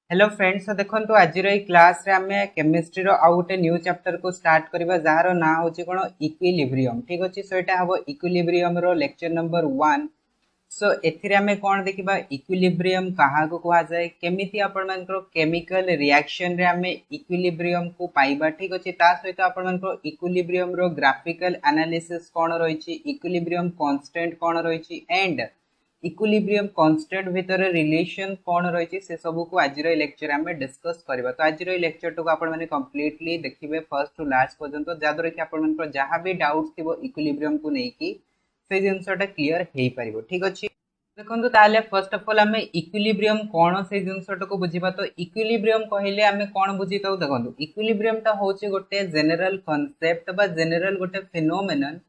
Hello friends, तो देखो आज क्लास रे आमे केमिस्ट्री रो आउ गोटे न्यू चैप्टर को स्टार्ट करबा जार ना होची कोन इक्विलिब्रियम। ठीक अछि, सो एटा हबो इक्विलिब्रियम रो लेक्चर नंबर 1। सो एथिरे आमे कोन देखिबा इक्विलिब्रियम काहा को कहा जाय, केमिति आपण मानकर केमिकल रिएक्शन रे आमे इक्विलिब्रियम को पाइबा। ठीक अछि, ता सहित आपण मानकर इक्विलिब्रियम रो ग्राफिकल एनालिसिस कोन रहिछि, इक्विलिब्रियम कांस्टेंट कोन रहिछि एंड इक्विलिब्रियम कांस्टेंट भितर रिलेशन कौन रही से सब को आज लेक्चर आम डिस्कस करबा। तो आज लेक्चर को आपण माने कंप्लीटली देखिबे फर्स्ट टू लास्ट पर्यंत, जाद्वारा कि आपण मानकर जहां भी डाउट्स थिबो इक्विलिब्रियम को नेकी से जिनसटा क्लियर हेई परिबो। ठीक अछि, देखंतु ताले फर्स्ट ऑफ ऑल आमे इक्विलिब्रियम कोन से जिनसटा को बुझिबा। तो इक्विलिब्रियम कहिले आमे कोन बुझिताउ, देखंतु इक्विलिब्रियम ता होचे गोटे जनरल कांसेप्ट बा जनरल गोटे फिनोमेनन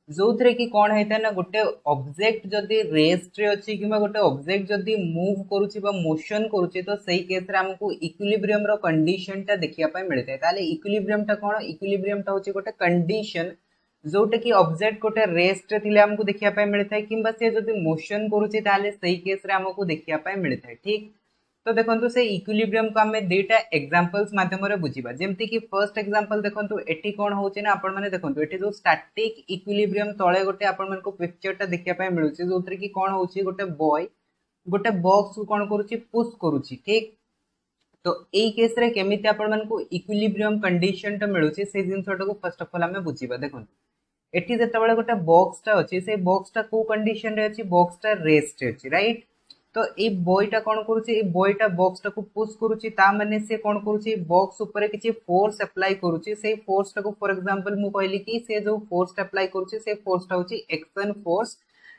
जो थे कि कौन होता है ना, गोटे ऑब्जेक्ट जदि रेस्ट रे अच्छी कि गोटे ऑब्जेक्ट जदि मूव करुच्ची मोशन करुच्ची तो सही केस रे हमको इक्विलिब्रियम रो कंडीशन टा देखिया पाए मिलता है। ताले इक्विलिब्रियम टा कौन, इक्विलिब्रियम टा होची गोटे कंडीशन जोटे कि ऑब्जेक्ट गोटे रेस्ट रे थिले हमको देखिया पाए मिलता है, किंबा से जदि मोशन करुच्ची ताले सही केस रे हमको देखिया पाए मिलता है। ठीक, तो देखो से इक्विलिब्रियम को आम दुईटा एग्जांपल्स माध्यम बुझीबा। जेमती कि फर्स्ट एग्जांपल देखो एटी कौन होची ना, आपण माने देखो एटी जो स्टैटिक इक्विलिब्रियम तळे गोटे आपण मानको पिक्चर टा देखिया पाए मिलुची, जोथरे कि कौन होची गोटे बॉय गोटे बॉक्स को कौन करूची पुश करूची। ठीक, तो एई केस रे केमिति आपण मानको इक्विलिब्रियम कंडीशन टा मिलुची से जिंसटा को फर्स्ट ऑफ ऑल आमे बुझीबा। देखो एटी जेतेबेले गोटे बॉक्स टा अछि, से बॉक्स टा को कंडीशन रे अछि, बॉक्स टा रेस्ट रे अछि, राइट। तो ये बॉयटा कौन करुच्ची, ये बॉयटा बॉक्स टाको पुश करुच्ची, ता माने से कौन करुच्ची बॉक्स ऊपर किछि फोर्स अप्लाई करुच्ची। से फोर्स टाको फॉर एग्जांपल मु कहली कि से जो फोर्स अप्लाई करुच्ची से फोर्स टा होची एक्शन फोर्स,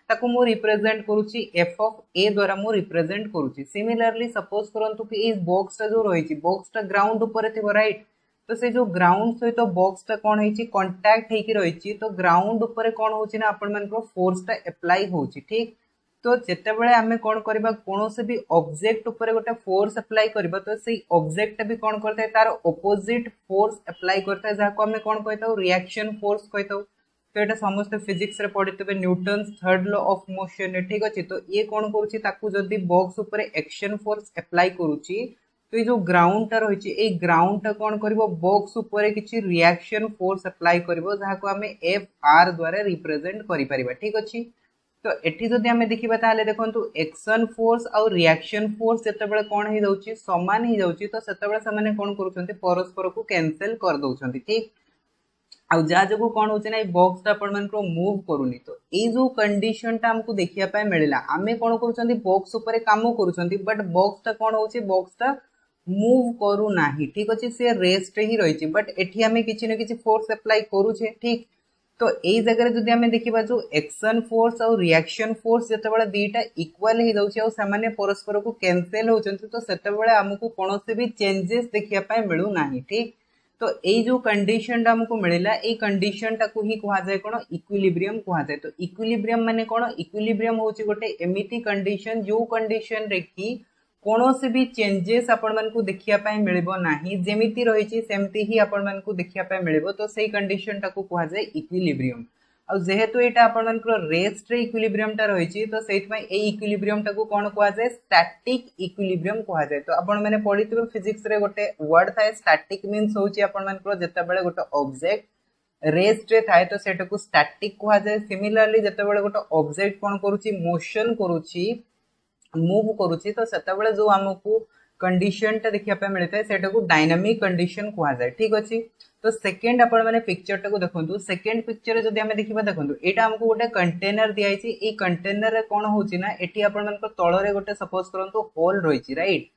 ताको मु रिप्रेजेंट करुच्ची एफ ऑफ ए द्वारा मु रिप्रेजेंट करुच्ची। सिमिलरली सपोज करंतु कि इस बॉक्स टा जो रहिछि, बॉक्स टा ग्राउंड ऊपर थिबो, राइट। तो से जो ग्राउंड सहित बॉक्स टा कौन होइछि कांटेक्ट हेकि रहिछि, तो ग्राउंड ऊपर कौन होछि ना आपण मानको फोर्स टा अप्लाई होछि। ठीक, तो जेतेबेले आमे कोन करबा कोनोसे भी ऑब्जेक्ट ऊपर गोटे फोर्स अप्लाई करबा, तो सेही ऑब्जेक्ट भी कोन करता है तार ऑपोजिट फोर्स अप्लाई करता है, जाको आमे कोन कहताउ रिएक्शन फोर्स कहताउ। तो एटा समस्त फिजिक्स रे पढितबे Newton's third law of motion. ठीक अछि, तो ये कोन करूची ताकू जदी बॉक्स ऊपर एक्शन फोर्स अप्लाई करूची, तो ये जो ग्राउंड टा रहिछि ए ग्राउंड टा कोन करबो बॉक्स ऊपर किछि रिएक्शन फोर्स अप्लाई करबो, जाको आमे एफ आर द्वारा रिप्रेजेंट करि परिबा। ठीक अछि, तो एठी जदि आमे देखिबा ताले देखंतु एक्शन फोर्स और रिएक्शन फोर्स जेतेबेले कोन हे जाउची समान हे जाउची, तो सेतेबेले समाने कोन करूछंती परस्पर को कैंसिल कर दउछंती। ठीक, आ जा जगु कोन होची ना बॉक्स टा आपण मानको मूव करूनी, तो ए जो कंडीशन टा हमको देखिया पाए मिलिला, आमे कोन करूछंती बॉक्स ऊपर काम करूछंती, बट बॉक्स टा कोन होची बॉक्स टा मूव करू नाही। ठीक अछि, से रेस्ट ही रहिछि, बट एठी आमे किछि न किछि फोर्स अप्लाई करूछे। ठीक, तो यही जगह जदि आमे देखिबा जो एक्शन फोर्स और रिएक्शन फोर्स जेतेबेले दीटा इक्वल ही जाउछि और सामान्य परस्पर को कैंसिल होचंती, तो सेतेबेले हमकु कोनोसे भी चेंजेस देखिया पाए मिलु नाही। ठीक, तो एई जो कंडीशन टा हमकु मिलिला, एई कंडीशन टा को ही कहा जाय कोन इक्विलिब्रियम कहा जाय। तो इक्विलिब्रियम माने कोन, इक्विलिब्रियम होछि गोटे एमिति कंडीशन जो कंडीशन रे कि कोनोसे भी चेंजेस आपण मानकु देखिया पाए मिलिबो नाही, जेमिति रहिछि सेमति ही आपण मानकु देखिया पाए मिलिबो। तो सेही कंडीशन टाकू कहा जाय इक्विलिब्रियम। आ जेहेतु एटा आपण मानकर रेस्ट रे इक्विलिब्रियम टा रहिछि, तो सेहितमै ए इक्विलिब्रियम टाकू कोन कहा जाय स्टैटिक इक्विलिब्रियम कहा जाय। तो आपण माने पढिथिबे फिजिक्स रे गोटे वर्ड थाए स्टैटिक मीन्स होछि आपण मानकर जेतेबेले गोटे ऑब्जेक्ट रेस्ट रे थाए तो सेटाकू स्टैटिक कहा जाय। सिमिलरली जेतेबेले गोटे ऑब्जेक्ट कोन करूछि मोशन करूछि मूव करूछि, तो सेतेबेले जो हमकु कंडीशन टा देखिया पे मिलता है सेटा को डायनामिक कंडीशन कहा जाय। ठीक अछि, तो सेकंड आपण माने पिक्चर टा को देखंतु, सेकंड पिक्चर रे जदि हमें देखिबा देखंतु एटा हमकु गोटे कंटेनर दिया आइछि। ए कंटेनर रे कोन होछि ना, एठी आपण मानको तळ रे गोटे सपोज करंतु होल रहिछि, राइट।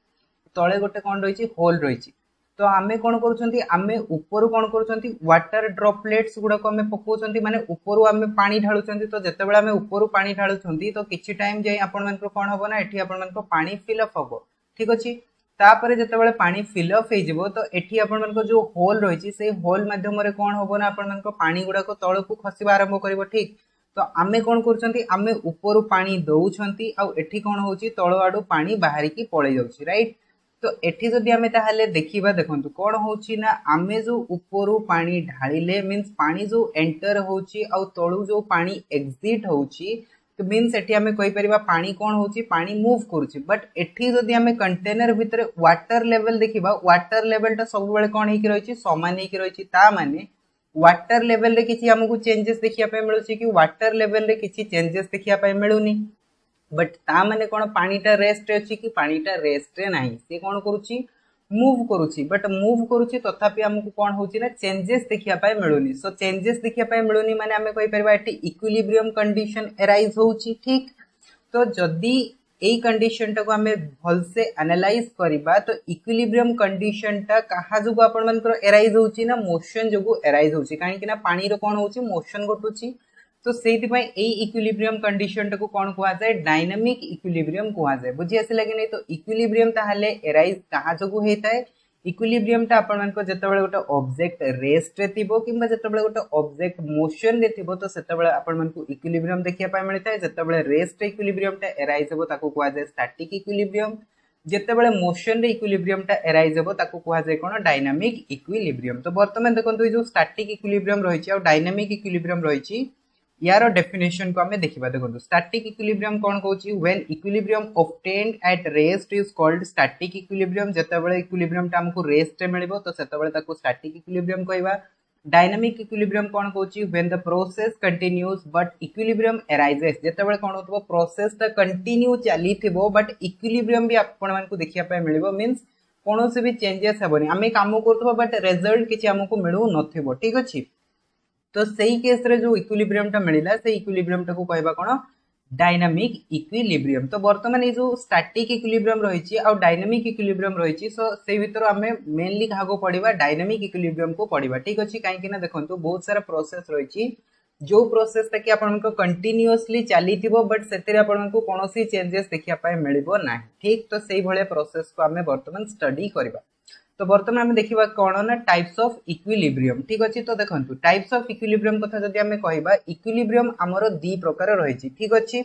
तळे गोटे कोन रहिछि होल रहिछि, तो आमे कोन करूछंती आमे ऊपर कोन करूछंती वाटर ड्रॉपलेट्स गुडा को आमे पकोछंती, माने ऊपर आमे पानी ढाळुछंती। तो जेतेबेले आमे ऊपर पानी ढाळुछंती तो किछि टाइम जाई आपण मानको कोन हबो ना, एठी आपण मानको पानी फिल अप हबो। ठीक अछि, तापरे जेतेबेले पानी फिल अप हे जिवो, तो एठी आपण मानको जो होल रहिछि से होल माध्यम रे कोन हबो ना आपण मानको पानी गुडा को तळकु खसिबा आरंभ करिवो। ठीक, तो आमे कोन करूछंती आमे ऊपर पानी दउछंती आ एठी कोन होछि तळ आडू पानी बाहरी की पळे जाउछि, राइट। तो एठी जदि आमे ताहाले देखिबा देखंतु कोन होछि ना, आमे जो ऊपरू पानी ढाळिले मींस पानी जो एंटर होछि आ तळु जो पानी एग्जिट होछि, तो मीन्स एठी आमे कहि परिबा पानी कोन होची पानी मूव करूची बट एठी जदी आमे कंटेनर भितर वाटर लेवल देखिबा वाटर लेवल ता सब बेले कोन हेकी रहिची समान हेकी रहिची ता माने वाटर लेवल रे किछि हमकु चेंजेस देखिया पे मिलुची कि वाटर लेवल रे किछि चेंजेस देखिया पे मिलुनी बट ता माने कोन पानीटा रेस्ट रे अछि कि पानीटा रेस्ट रे नाही से कोन करूची मूव करूची बट मूव करूची तथापि हमकु कोन होची ना चेंजेस देखिया पाए मिलुनी सो चेंजेस देखिया पाए मिलुनी माने हमें कहि परबा एटी इक्विलिब्रियम कंडीशन अराइज होची ठीक तो जदी एई कंडीशन टा को हमें भल से एनालाइज करिबा तो इक्विलिब्रियम कंडीशन टा कहा जुगु आपण मानकर अराइज होची ना मोशन जुगु अराइज होची काहे कि ना पानी रो कोन होची मोशन घटुची तो सेति पय एई इक्विलिब्रियम कंडीशन टा को कोन कुआ जाय डायनामिक इक्विलिब्रियम कुआ जाय बुझी आसे कि नहीं तो इक्विलिब्रियम ताहाले अराइज कहा जगु हेताय इक्विलिब्रियम टा आपण मानको जतबेले गोटे ऑब्जेक्ट रेस्ट रे थिबो किबा जतबेले गोटे ऑब्जेक्ट मोशन रे थिबो तो सेतबेले आपण मानको इक्विलिब्रियम देखिया पाय मिलताय जतबेले रेस्ट रे इक्विलिब्रियम टा अराइज हेबो ताको कुआ जाय स्टैटिक इक्विलिब्रियम जतबेले मोशन रे इक्विलिब्रियम टा अराइज हेबो ताको कुआ जाय कोन डायनामिक इक्विलिब्रियम तो वर्तमान देखंतु जो स्टैटिक इक्विलिब्रियम रहिछि और डायनामिक इक्विलिब्रियम रहिछि यार डेफिनेशन को हमें देखिबा देखंतु स्टैटिक इक्विलिब्रियम कोन कहउछि when equilibrium obtained at rest is called static equilibrium जतबेले इक्विलिब्रियम टा हमकु रेस्ट रे मिलिबो तो सेतबेले ताको स्टैटिक इक्विलिब्रियम कहबा डायनामिक इक्विलिब्रियम कोन कहउछि when the process continues but equilibrium arises जतबेले कोन होतबो प्रोसेस ता कंटिन्यू चली थिबो बट इक्विलिब्रियम भी आपण मानकु देखिया पाए मिलिबो मींस कोनोसे भी चेंजेस हेबोनी हमें काम करथबो बट रिजल्ट किछि हमकु मिलु नथिबो ठीक अछि तो सही केस रे जो इक्विलिब्रियम टा मिलिला से इक्विलिब्रियम टा को कहबा कोन डायनामिक इक्विलिब्रियम तो वर्तमान ए जो स्टैटिक इक्विलिब्रियम रहिछि और डायनामिक इक्विलिब्रियम रहिछि सो से भीतर हमें मेनली कहा को पढिबा डायनामिक इक्विलिब्रियम को पढिबा ठीक अछि काहे कि ना देखंतु बहुत सारा प्रोसेस रहिछि जो प्रोसेस ता कि आपण को कंटीन्यूअसली चलीथिबो बट सेतेरे आपण को कोनोसी चेंजेस देखिया पाए मिलिबो नाही ठीक तो सेही भले प्रोसेस को हमें वर्तमान स्टडी करबा तो वर्तमान हम देखिबा कोन ना टाइप्स ऑफ इक्विलिब्रियम ठीक अछि तो देखंतु टाइप्स ऑफ इक्विलिब्रियम कथा जदि हमें कहबा इक्विलिब्रियम हमरो दी प्रकार रहिछि ठीक अछि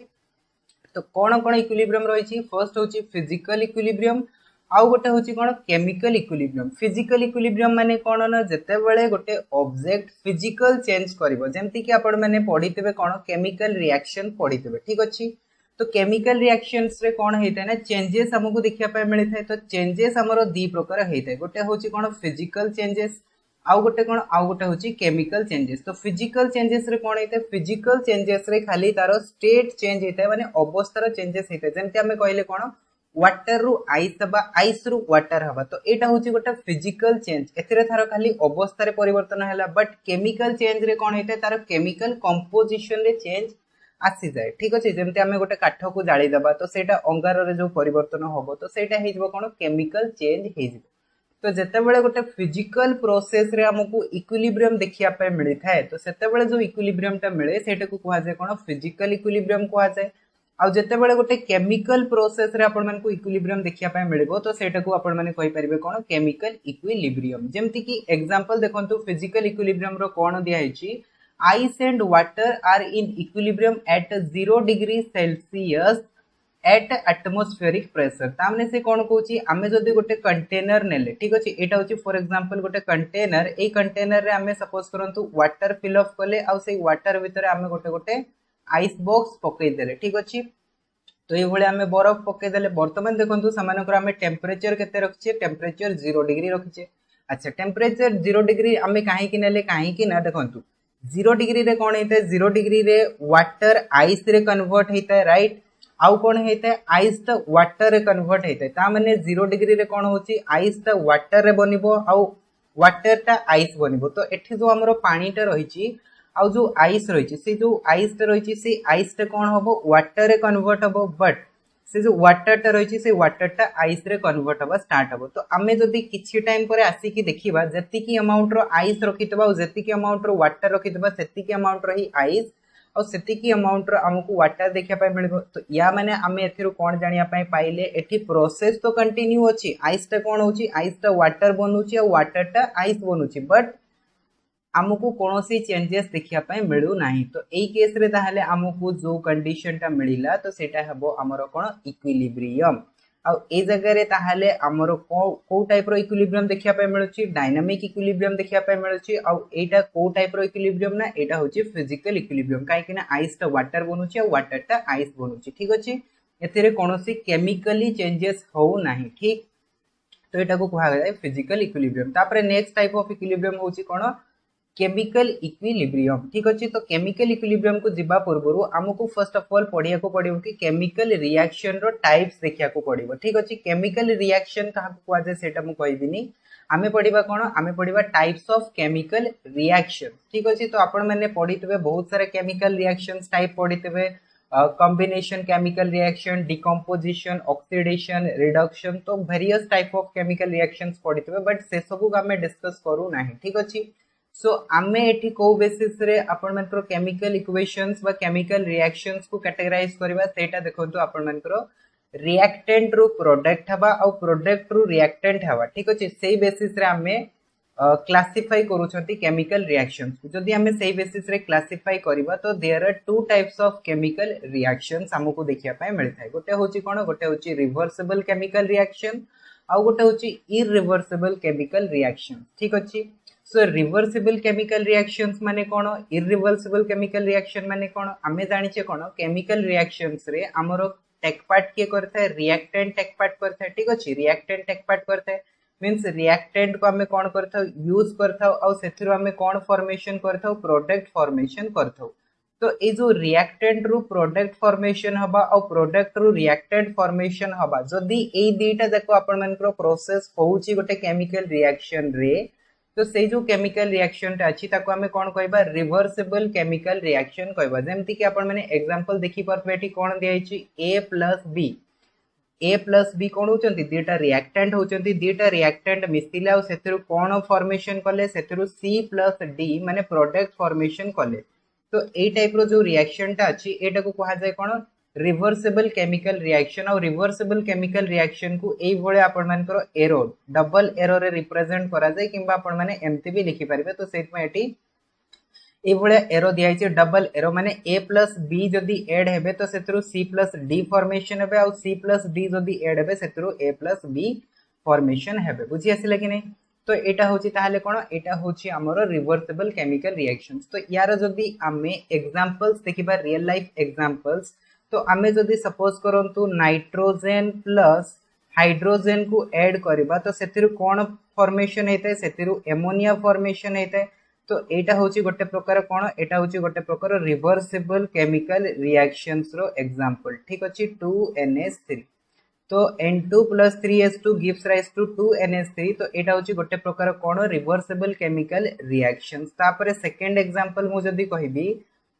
तो कोन कोन इक्विलिब्रियम रहिछि फर्स्ट होछि फिजिकल इक्विलिब्रियम आउ गोटे होछि कोन केमिकल इक्विलिब्रियम फिजिकल इक्विलिब्रियम माने कोन ना जते बेले गोटे ऑब्जेक्ट फिजिकल चेंज करिवो जेमति कि आपण माने पढितबे कोन केमिकल रिएक्शन पढितबे ठीक अछि तो केमिकल रिएक्शंस रे कोन हेतै ना चेंजेस हमकु देखिया पाए मिलि थाए तो चेंजेस हमरो दी प्रकार हेतै गोटे होछि कोन फिजिकल चेंजेस आउ गोटे होछि केमिकल चेंजेस तो फिजिकल चेंजेस रे कोन हेतै फिजिकल चेंजेस रे खाली तारो स्टेट चेंज हेतै माने अवस्थार चेंजेस हेतै जेमति हमें कहले कोन वाटर रु आइस बा आइस रु वाटर हबा तो एटा होछि गोटे फिजिकल चेंज एथिरे थारो खाली अवस्था रे परिवर्तन हैला बट केमिकल चेंज रे कोन हेतै तारो केमिकल कंपोजिशन रे चेंज आसी जाए ठीक अछि जेमते हमें गोटे काठ को जाली दबा तो सेटा अंगार रे जो परिवर्तन होबो तो सेटा हे जबो कोन केमिकल चेंज हे जबो तो जते बेले गोटे फिजिकल प्रोसेस रे हमकु इक्विलिब्रियम देखिया पे मिलि थाए तो सेते बेले जो इक्विलिब्रियम टा मिले सेटा को कुआ जाय कोन फिजिकल इक्विलिब्रियम कुआ जाय आ जते बेले गोटे केमिकल प्रोसेस रे आपण मन को इक्विलिब्रियम देखिया पे मिलबो तो सेटा को आपण माने कहि परिबे कोन केमिकल इक्विलिब्रियम जेमति कि एग्जांपल देखंतु फिजिकल इक्विलिब्रियम रो कोन दिया हेछि ice and water are in equilibrium at 0 degree Celsius at atmospheric pressure तामने से कोन कहूची आमे जदी गोटे कंटेनर नेले ठीक अछि एटा होची फॉर एग्जांपल गोटे कंटेनर ए कंटेनर रे आमे सपोज करंतु वाटर फिल अप कले आ से वाटर भीतर आमे गोटे गोटे आइस बॉक्स पकई देले ठीक अछि तो ए भले आमे बरफ पकई देले वर्तमान देखंतु सामान्यकर आमे टेंपरेचर केते रखिचे टेंपरेचर 0 डिग्री रखिचे अच्छा टेंपरेचर 0 डिग्री आमे काहे कि नेले काहे कि ना देखंतु 0 डिग्री रे कोन हेतै 0 डिग्री रे वाटर आइस रे कन्वर्ट हेतै राइट आउ कोन हेतै आइस त वाटर रे कन्वर्ट हेतै ता माने 0 डिग्री रे कोन होची आइस त वाटर रे बनिबो आउ वाटर ता आइस बनिबो तो एठी जो हमरो पानी टा रहिची आउ जो आइस रहिची से जो आइस टा रहिची से आइस टा कोन हबो वाटर रे कन्वर्ट हबो बट से जो वाटर टा रहिची से वाटर टा आइस रे कन्वर्ट हबा स्टार्ट हबो तो आमे जदी किछि टाइम परे आसी कि देखिबा जति की अमाउंट रो आइस रखितबा और जति की अमाउंट रो वाटर रखितबा सेति की अमाउंट रो ही आइस और सेति की अमाउंट रो हमकु वाटर देखिया पाए मिलबो तो या माने आमे एथिरो कोन जानिया पाए पाइले एठी प्रोसेस तो कंटिन्यू अछि आइस टा कोन होची आइस टा वाटर बनुची और वाटर टा आइस बनुची बट आमको कोनोसी चेंजेस देखिया पाए मिलु नाही तो एई केस रे ताहाले आमको जो कंडीशन टा मिलिला तो सेटा हबो हमरो कोन इक्विलिब्रियम आ ए जगह रे ताहाले हमरो को टाइप रो इक्विलिब्रियम देखिया पे मिलुची डायनामिक इक्विलिब्रियम देखिया पे मिलुची आ एटा को टाइप रो इक्विलिब्रियम ना एटा होची फिजिकल इक्विलिब्रियम काहे कि ना आइस टा वाटर बनुची आ वाटर टा आइस बनुची ठीक अछि एथिरे कोनोसी केमिकली चेंजेस हो नाही ठीक तो एटा को कहा जाय फिजिकल इक्विलिब्रियम तापरे नेक्स्ट टाइप ऑफ इक्विलिब्रियम होची कोन केमिकल इक्विलिब्रियम ठीक अछि तो केमिकल इक्विलिब्रियम को जिबा पूर्वरु हमकु फर्स्ट ऑफ ऑल पढिया को पडिबो कि केमिकल रिएक्शन रो टाइप्स देखिया को पडिबो ठीक अछि केमिकल रिएक्शन कहा को आ जाय सेटा मु कहिबिनी आमे पढिबा कोन आमे पढिबा टाइप्स ऑफ केमिकल रिएक्शन ठीक अछि तो आपण माने पढितबे बहुत सारा केमिकल रिएक्शंस टाइप पढितबे combination chemical reaction decomposition oxidation reduction तो various type of chemical reactions पढितबे बट से सब को हमें डिस्कस करू नाही ठीक अछि सो आमे एठी को बेसिस रे आपण मानकर केमिकल इक्वेशंस बा केमिकल रिएक्शंस को कैटेगराइज करबा सेटा देखंतु आपण मानकर रिएक्टेंट रो प्रोडक्ट हबा और प्रोडक्ट रो रिएक्टेंट हबा ठीक अछि सेही बेसिस रे आमे क्लासिफाई करूछंती केमिकल रिएक्शंस जदि हमें सही बेसिस रे क्लासिफाई करबा तो there are two types of chemical reactions हमको देखिया पाए मिलथाय गोटे होची कोन गोटे होची रिवर्सिबल केमिकल रिएक्शन आ गोटे होची इरिवर्सिबल केमिकल रिएक्शन ठीक अछि सो रिवर्सिबल केमिकल रिएक्शंस माने कोन इरिवर्सिबल केमिकल रिएक्शन माने कोन हमें जानिचे कोन केमिकल रिएक्शंस रे हमरो टेक पार्ट के करथाय रिएक्टेंट टेक पार्ट करथाय ठीक अछि रिएक्टेंट टेक पार्ट करथाय मींस रिएक्टेंट को हमें कोन करथाउ यूज करथाउ और सेथिरो हमें कोन फॉर्मेशन करथाउ प्रोडक्ट फॉर्मेशन करथाउ तो ए जो रिएक्टेंट रू प्रोडक्ट फॉर्मेशन हबा और प्रोडक्ट रू रिएक्टेंट फॉर्मेशन हबा जदी ए दीटा देखो आपण मानकर प्रोसेस होउची गोटे केमिकल रिएक्शन रे तो से जो केमिकल रिएक्शन ता अछि ताको हमें कोन कहबा रिवर्सिबल केमिकल रिएक्शन कहबा जेमति कि आपण माने एग्जांपल देखि परफेक्टली कोन दियाइची a प्लस बी कोन होचंती दीटा रिएक्टेंट होचंती दीटा रिएक्टेंट मिसिला और सेथिरु कोन फॉर्मेशन कले सेथिरु सी प्लस डी माने प्रोडक्ट फॉर्मेशन कले तो ए टाइप रो जो रिएक्शन ता अछि एटा को कहा जाय कोन रिवर्सिबल केमिकल रिएक्शन और रिवर्सिबल केमिकल रिएक्शन को एई भळे आपण मानकर एरो डबल एरो रे रिप्रेजेंट करा जाय किबा आपण माने एमती भी लिखि परिबे तो सेट में एटी ए भळे एरो दियाइ छै डबल एरो माने a प्लस b जदी ऐड हेबे तो सेतरु c प्लस d फॉर्मेशन हेबे और c प्लस d जदी ऐड हेबे सेतरु a प्लस b फॉर्मेशन हेबे बुझी आसिला कि नै तो एटा होची ताहाले कोन एटा होची हमरो रिवर्सिबल केमिकल रिएक्शंस तो यार जदी आमे एग्जांपल्स देखिबा रियल लाइफ एग्जांपल्स तो आमे जदी सपोज करंतु नाइट्रोजन प्लस हाइड्रोजन को ऐड करबा तो सेतिरु कोन फॉर्मेशन हेतै सेतिरु एमोनिया फॉर्मेशन हेतै तो एटा होची गोटे प्रकार कोन एटा होची गोटे प्रकार रिवर्सिबल केमिकल रिएक्शंस रो एग्जांपल ठीक अछि 2NH3 तो N2 + 3H2 gives rise to 2NH3 तो एटा होची गोटे प्रकार कोन रिवर्सिबल केमिकल रिएक्शंस तापरे सेकंड एग्जांपल मु जदी कहिबी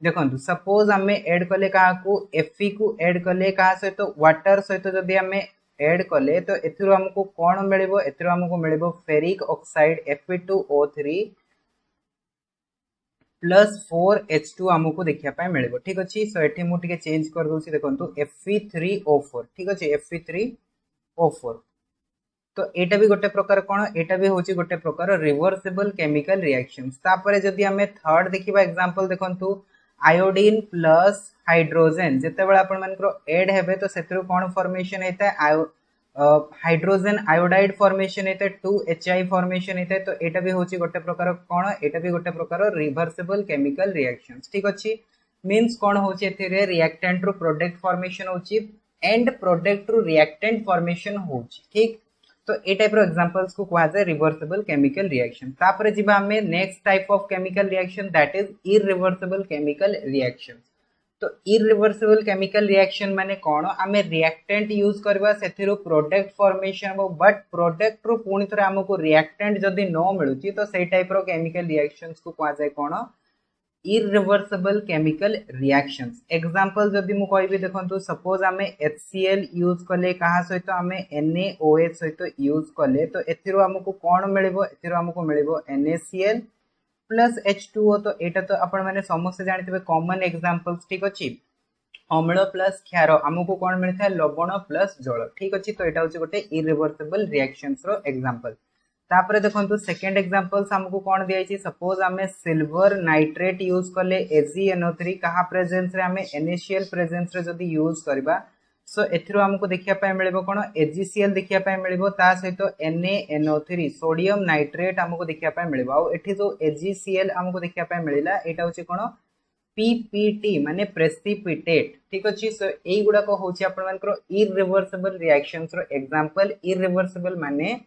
देखंतु सपोज हमें ऐड कले का को Fe को ऐड कले का सहित वाटर सहित जदी हमें ऐड कले तो एथिरो हमको कोन मिलबो एथिरो हमको मिलबो ferric oxide Fe2O3 plus 4H2 हमको देखिया पाए मिलबो ठीक अछि सो एठी मु टिके चेंज कर दोसी देखंतु Fe3O4 ठीक अछि Fe3O4 तो एटा भी गोटे प्रकार कोन एटा भी होची गोटे प्रकार रिवर्सिबल केमिकल रिएक्शंस तापरे जदी हमें थर्ड देखिबा एग्जांपल देखंतु आयोडीन प्लस हाइड्रोजन जते बेला आपण मानकर ऐड हेबे तो सेतरु कोन फॉर्मेशन हेता हाइड्रोजन आयोडाइड फॉर्मेशन हेता 2HI फॉर्मेशन हेता तो एटा भी होची गोटे प्रकार कोन एटा भी गोटे प्रकार रिवर्सिबल केमिकल रिएक्शंस ठीक अछि मींस कोन होची एथिरे रिएक्टेंट रो प्रोडक्ट फॉर्मेशन होची एंड प्रोडक्ट रो रिएक्टेंट फॉर्मेशन होची ठीक तो ए टाइप रो एग्जांपल्स को कहा जाय रिवर्सिबल केमिकल रिएक्शन तापरे जिबा हमें next type of chemical reaction that is irreversible chemical reaction तो इरिवर्सिबल केमिकल रिएक्शन माने कोन हमें रिएक्टेंट यूज करबा सेथिरो प्रोडक्ट फॉर्मेशन बट प्रोडक्ट रो पुनी थरे हमको रिएक्टेंट जदी न मिलुची तो सेही टाइप रो केमिकल रिएक्शंस को कहा जाय कोन इरिवर्सिबल केमिकल रिएक्शंस एग्जांपल जदी मु कहबी देखंतु सपोज हमें HCl यूज कले कहा सहित हमें NaOH सहित यूज कले तो एथिरो हमको कोन मिलबो एथिरो हमको मिलबो NaCl प्लस H2O तो एटा तो आपण माने समस्त जानितबे कॉमन एग्जांपल्स ठीक अछि अम्ल प्लस क्षार हमको कोन मिलथा लवण प्लस जल ठीक अछि तो एटा होची गोटे इरिवर्सिबल रिएक्शंस रो एग्जांपल तापरे देखंतु सेकंड एग्जांपल्स हमको कोन दियाई छी सपोज हमें सिल्वर नाइट्रेट यूज करले AgNO3 कहा प्रेजेंस रे हमें NaCl प्रेजेंस रे जदी यूज करबा सो एथिरो हमको देखिया पाए मिलिबो कोन HgCl देखिया पाए मिलिबो ता सहित NaNO3 सोडियम नाइट्रेट हमको देखिया पाए मिलिबो आ एठी जो HgCl हमको देखिया पाए मिलिला एटा होची कोन PPT माने प्रेसिपिटेट ठीक अछि। सो एई गुडा को होची आपण मानकर इरिवर्सिबल रिएक्शंस रो एग्जांपल इरिवर्सिबल माने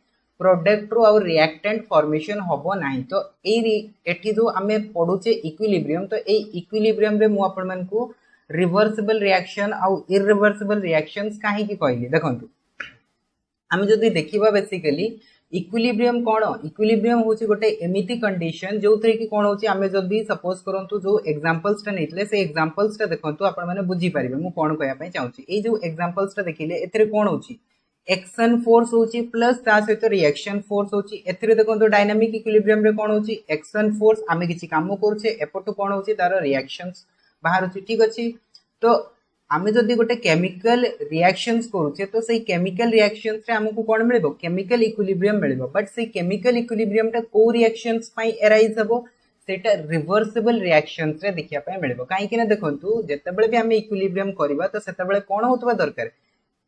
प्रोडक्ट रो और रिएक्टेंट फॉर्मेशन होबो नाही। तो एई एठी जो हमें पढुचे इक्विलिब्रियम तो एई इक्विलिब्रियम रे मु आपण मानकू रिवर्सिबल रिएक्शन और इरिवर्सिबल रिएक्शंस काहे की कहली देखंतु हम जदि देखिबा बेसिकली इक्विलिब्रियम कोन इक्विलिब्रियम होची गोटे एमिति कंडीशन जो थरे की कोन होची हमें जदि सपोज करंतु जो एग्जांपल्स ता नेतले से एग्जांपल्स ता देखंतु आपण माने बुझी परिबे मु कोन कहया पई चाहूची ए जो एग्जांपल्स ता देखिले एथरे कोन होची एक्शन फोर्स होची प्लस ता सहित रिएक्शन फोर्स होची एथरे देखंतु डायनामिक इक्विलिब्रियम रे कोन होची एक्शन फोर्स हमें किछि काम करछे एपटु कोन होची तार रिएक्शंस बाहर होची ठीक अछि। तो आमे जदि गोटे केमिकल रिएक्शंस करूचे तो सही केमिकल रिएक्शंस रे हमकु कोन मिलबो केमिकल इक्विलिब्रियम मिलबो बट सही केमिकल इक्विलिब्रियम ता को रिएक्शंस पई अराइज हबो सेटा रिवर्सिबल रिएक्शंस रे देखिया पय मिलबो काहे कि ना देखंतु जेतेबेले भी हमें इक्विलिब्रियम करबा तो सेतेबेले कोन होतबा दरकार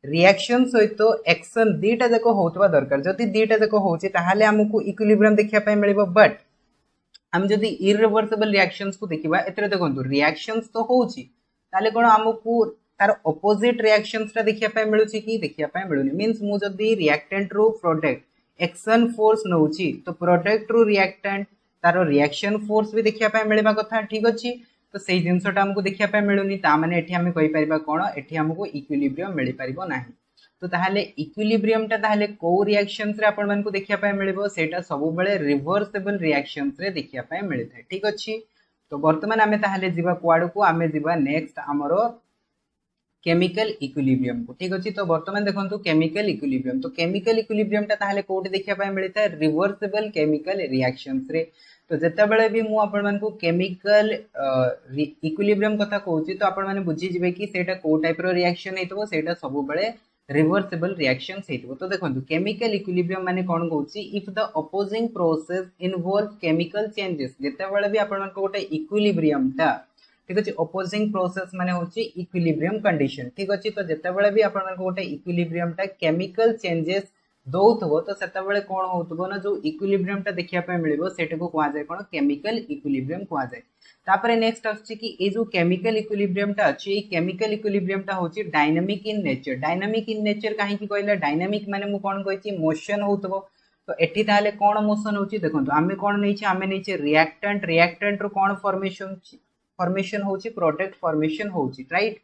रिएक्शन सहित एक्शन दीटा जाको होतबा दरकार जदि दीटा जाको होची ताहाले हमकु इक्विलिब्रियम देखिया पय मिलबो बट हम जदि इरिवर्सिबल रिएक्शंस को देखिबा एतरे देखंतु रिएक्शंस तो होची ताले कोन हमकु तार ऑपोजिट रिएक्शंस ता देखिया पाए मिलुची कि देखिया पाए मिलुनी मींस मु जदी रिएक्टेंट रो प्रोडक्ट एक्शन फोर्स नउची तो प्रोडक्ट रो रिएक्टेंट तार रिएक्शन फोर्स भी देखिया पाए मिलबा कथा ठीक अछि। तो सेही जिंसटा हमकु देखिया पाए मिलुनी ता माने एठी हम कहि परिबा कोन एठी हमकु इक्विलिब्रियम मिलि परिबो नाही। तो ताहाले इक्विलिब्रियम ता ताहाले को रिएक्शंस रे आपण मानकु देखिया पाए मिलबो सेटा सब बेले रिवर्सिबल रिएक्शंस रे देखिया पाए मिलिथाय ठीक अछि। तो वर्तमान हमें ताहाले जिबा क्वाड को हमें जिबा नेक्स्ट हमरो केमिकल इक्विलिब्रियम को ठीक अछि। तो वर्तमान देखंतु केमिकल इक्विलिब्रियम तो केमिकल इक्विलिब्रियम ता ताहाले कोठी देखिया पाए मिलिता रिवर्सिबल केमिकल रिएक्शंस रे। तो जत्ता बेले भी मु आपण मानकु केमिकल इक्विलिब्रियम कथा कहूची तो आपण माने बुझी जिवे कि सेटा को टाइप रो रिएक्शन हेतबो सेटा सब बेले रिवर्सिबल रिएक्शंस हेतबो। तो देखंतु केमिकल इक्विलिब्रियम माने कोन कहूची if the opposing process involve chemical changes जत्ता बेले भी आपण मानकु गोटे इक्विलिब्रियम ता ठीक अछि अपोजिंग प्रोसेस माने होची इक्विलिब्रियम कंडीशन ठीक अछि। तो जत्ता बेले भी आपण मानकु गोटे इक्विलिब्रियम ता केमिकल चेंजेस दौथबो तो सेता बेले कोन होतबो ना जो इक्विलिब्रियम ता देखिया पे मिलिबो सेटा को कोआ जाय कोन केमिकल इक्विलिब्रियम कोआ जाय। तापरे नेक्स्ट अछि कि ए जो केमिकल इक्विलिब्रियम ता अछि ए केमिकल इक्विलिब्रियम ता होची डायनामिक इन नेचर काहे कि कहले डायनामिक माने मु कोन कहछि मोशन होतबो। तो एठी ताले कोन मोशन होची देखंतु आमे कोन नैछि आमे नैछि रिएक्टेंट रो कोन फॉर्मेशन होची प्रोडक्ट फॉर्मेशन होची राइट।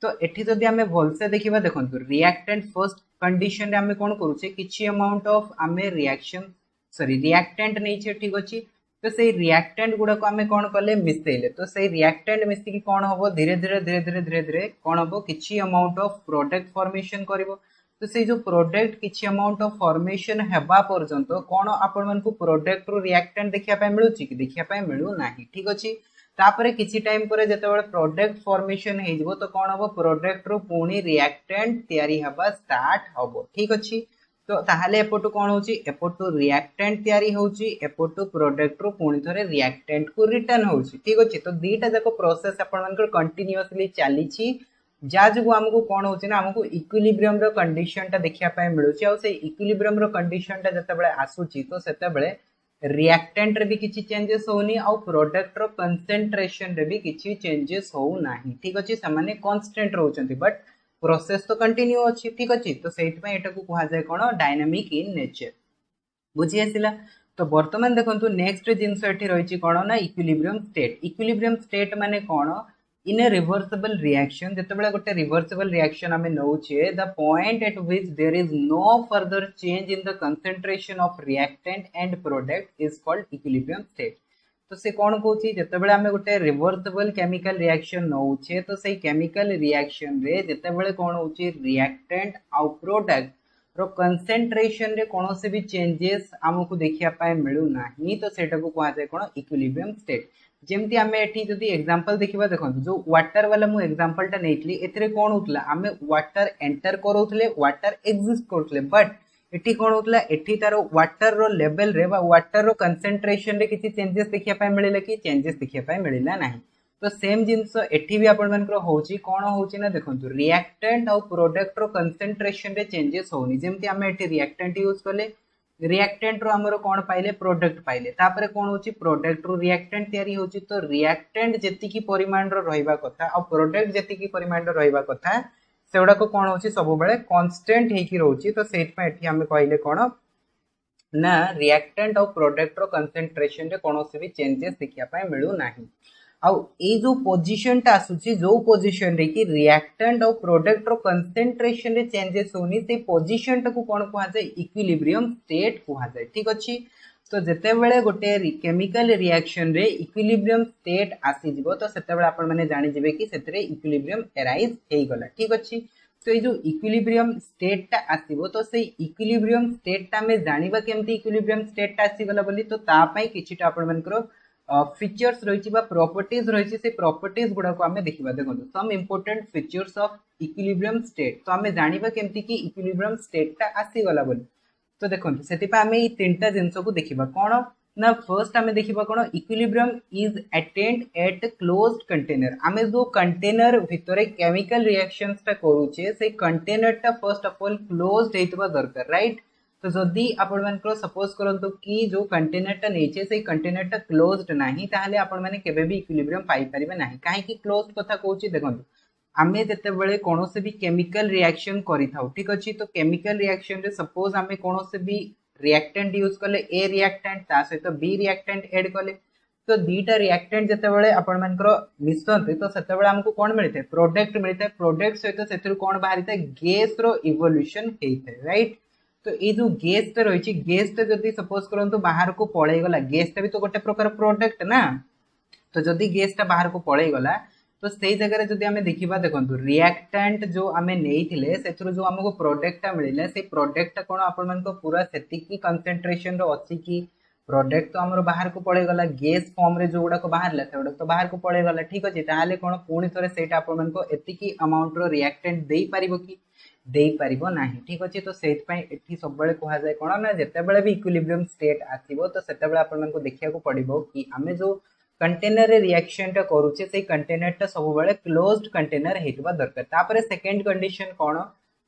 तो एठी जदि हमें भलसे देखिबा देखंतु रिएक्टेंट फर्स्ट कंडीशन रे हमें कोन करूचे किछि अमाउंट ऑफ हमें रिएक्टेंट नैछि ठीक अछि। तो सेही रिएक्टेंट गुडा को हमें कोन करले मिसेले तो सेही रिएक्टेंट मिसि कि कोन होबो धीरे धीरे कोन होबो किछि अमाउंट ऑफ प्रोडक्ट फॉर्मेशन करिवो। तो सेही जो प्रोडक्ट किछि अमाउंट ऑफ फॉर्मेशन हेबा पर्यंत कोन आपण मानकु प्रोडक्ट रो रिएक्टेंट देखिया पाए मिलुची कि देखिया पाए मिलु नाही ठीक अछि। तापरे किछि टाइम परे जतेबेले प्रोडक्ट फॉर्मेशन हे जबो तो कोन होबो प्रोडक्ट रो पुणी रिएक्टेंट तयारी हबा स्टार्ट होबो ठीक अछि। तो ताहाले एपटो कोन होची एपटो रिएक्टेंट तयारी होची एपटो प्रोडक्ट रो पुणी थरे रिएक्टेंट को रिटर्न होची ठीक अछि। तो दीटा जाको प्रोसेस आपण मानकर कंटीन्यूअसली चालीछि जा जगु हमकु कोन होची ना हमकु इक्विलिब्रियम रो कंडीशन ता देखिया पाए मिलुची आ से इक्विलिब्रियम रो कंडीशन ता जतेबेले आसुची तो सेतेबेले रिएक्टेंट रे भी किछि चेंजेस होनी आ प्रोडक्ट रो कंसंट्रेशन रे भी किछि चेंजेस हो नाही ठीक अछि। सामान्य कांस्टेंट रहउचंती बट प्रोसेस तो कंटिन्यू अछि ठीक अछि। तो सेहित में एटा को कहा जाय कोन डायनामिक इन नेचर बुझी आसिला। तो वर्तमान देखंतु नेक्स्ट जिंस एठी रहिछि कोन ना इक्विलिब्रियम स्टेट माने कोन इन a reversible reaction जेतेबेले गोटे रिवर्सिबल रिएक्शन हमें नउछे the point at which there is no further change in the concentration of reactant and product is called equilibrium state. तो से कोन कहूची जेतेबेले हमें गोटे रिवर्सिबल केमिकल रिएक्शन नउछे तो से केमिकल रिएक्शन रे जेतेबेले कोन होची रिएक्टेंट आ प्रोडक्ट रो कंसंट्रेशन रे कोनोसे भी चेंजेस हमकु देखिया पाए मिलु नाही तो सेटा को कहा जाय कोन इक्विलिब्रियम स्टेट। जेमती हमें एठी जदी एग्जांपल देखिबा देखंतु जो वाटर वाला मु एग्जांपल ता नेतली एथरे कोन होतला हमें वाटर एंटर करोथले वाटर एग्जिस्ट करथले बट एठी कोन होतला एठी तारो वाटर रो लेवल रे बा वाटर रो कंसंट्रेशन रे किछि चेंजेस देखिया पाए मिलेला कि चेंजेस देखिया पाए मिलेला नाही। तो सेम जिनस एठी भी आपण मानकर होची कोन होची ना देखंतु रिएक्टेंट और प्रोडक्ट रो कंसंट्रेशन रे चेंजेस होनी जेमति हम एठी रिएक्टेंट यूज करले रिएक्टेंट रो हमरो कोन पाइले प्रोडक्ट पाइले तापरे कोन होची प्रोडक्ट रो रिएक्टेंट तयारी होची तो रिएक्टेंट जेति की परिमाण रो रहिबा कथा और प्रोडक्ट जेति की परिमाण रो रहिबा कथा सेउडा को कोन होची सब बेले कांस्टेंट हेकी रहउची तो सेट पे एठी हम कहले कोन ना रिएक्टेंट और प्रोडक्ट रो कंसंट्रेशन रे कोनोसी भी चेंजेस देखिया पाए मिलु नाही आउ ए जो पोजीशन ता आसुची जो पोजीशन रे कि रिएक्टेंट और प्रोडक्ट रो कंसंट्रेशन रे चेंजेस होनी से पोजीशन ता को कोन कुहा जाय इक्विलिब्रियम स्टेट कुहा जाय ठीक अछि तो जते बेले गोटे केमिकल रिएक्शन रे इक्विलिब्रियम स्टेट आसी जिवो तो सेते बेले आपण माने जानि जिवे कि सेतरे इक्विलिब्रियम अराइज हेई गला ठीक अछि तो ये जो इक्विलिब्रियम स्टेट ता आसीबो तो से इक्विलिब्रियम स्टेट ता में जानिबा केमती इक्विलिब्रियम स्टेट ता आसी गला बोली तो ता पई किछिटा आपण मानकर फीचर्स रही प्रॉपर्टीज रही से प्रॉपर्टीज गुडा को हमें देखिबा देखो some important features of equilibrium state तो हमें जानिबा केमती कि इक्विलिब्रियम स्टेट ता आसी गला बोली तो देखो सेति पे हमें ई तीनटा जिंस को देखिबा कोन ना फर्स्ट हमें देखिबा कोन equilibrium is attained at closed container हमें जो कंटेनर भितरे केमिकल रिएक्शंस ता करूचे से कंटेनर ता फर्स्ट ऑफ ऑल क्लोज्ड हेतबा दरकार राइट तो जदि आपण मानकर सपोज करंतु कि जो कंटेनर ता नेचे से कंटेनर ता क्लोज्ड नाही ताहले आपण माने केबे भी इक्विलिब्रियम पाई परिबे नाही काहे कि क्लोज्ड कथा कहूची देखंतु आमे जते बेले कोनोसे भी केमिकल रिएक्शन करि थाउ ठीक अछि तो केमिकल रिएक्शन रे सपोज आमे कोनोसे भी रिएक्टेंट यूज करले ए रिएक्टेंट ता सहित बी रिएक्टेंट ऐड करले तो दीटा रिएक्टेंट जते बेले आपण मानकर मिसनते तो सेते बेले हमको कोन मिलते प्रोडक्ट मिलते प्रोडक्ट सहित सेथुर कोन बाहरिते गैस रो इवोल्यूशन हेइते राइट तो ये जो गैस ता रही गैस ता जदि सपोज करंतु बाहर को पळै गला गैस ता भी तो गोटे प्रकार प्रोडक्ट ना तो जदि गैस ता बाहर को पळै गला तो सेही जगह रे जदि हमें देखिबा देखंतु रिएक्टेंट जो हमें नेइथिले सेथुर जो हमको प्रोडक्ट ता मिलिला से प्रोडक्ट ता कोन आपण मन को पूरा सेति की कंसंट्रेशन रो अछि कि प्रोडक्ट तो हमर बाहर को पळै गला गैस फॉर्म रे जो गुडा को बाहरला सेडा तो बाहर को पळै गला ठीक अछि ताहाले कोन पुणी थरे सेटा आपण मन को एति की अमाउंट रो रिएक्टेंट देई परिबो कि देई परिबो नाही ठीक अछि तो सेत पय एठी सब बेले कोहा जाय कोन ना जते बेले भी इक्विलिब्रियम स्टेट आसीबो तो सेते बेले आपण मन को देखिया को पड़िबो कि हमें जो कंटेनर रे रिएक्शन ता करूचे से कंटेनर ता सब बेले क्लोज्ड कंटेनर हेतबा दरकार तापरे सेकंड कंडीशन कोन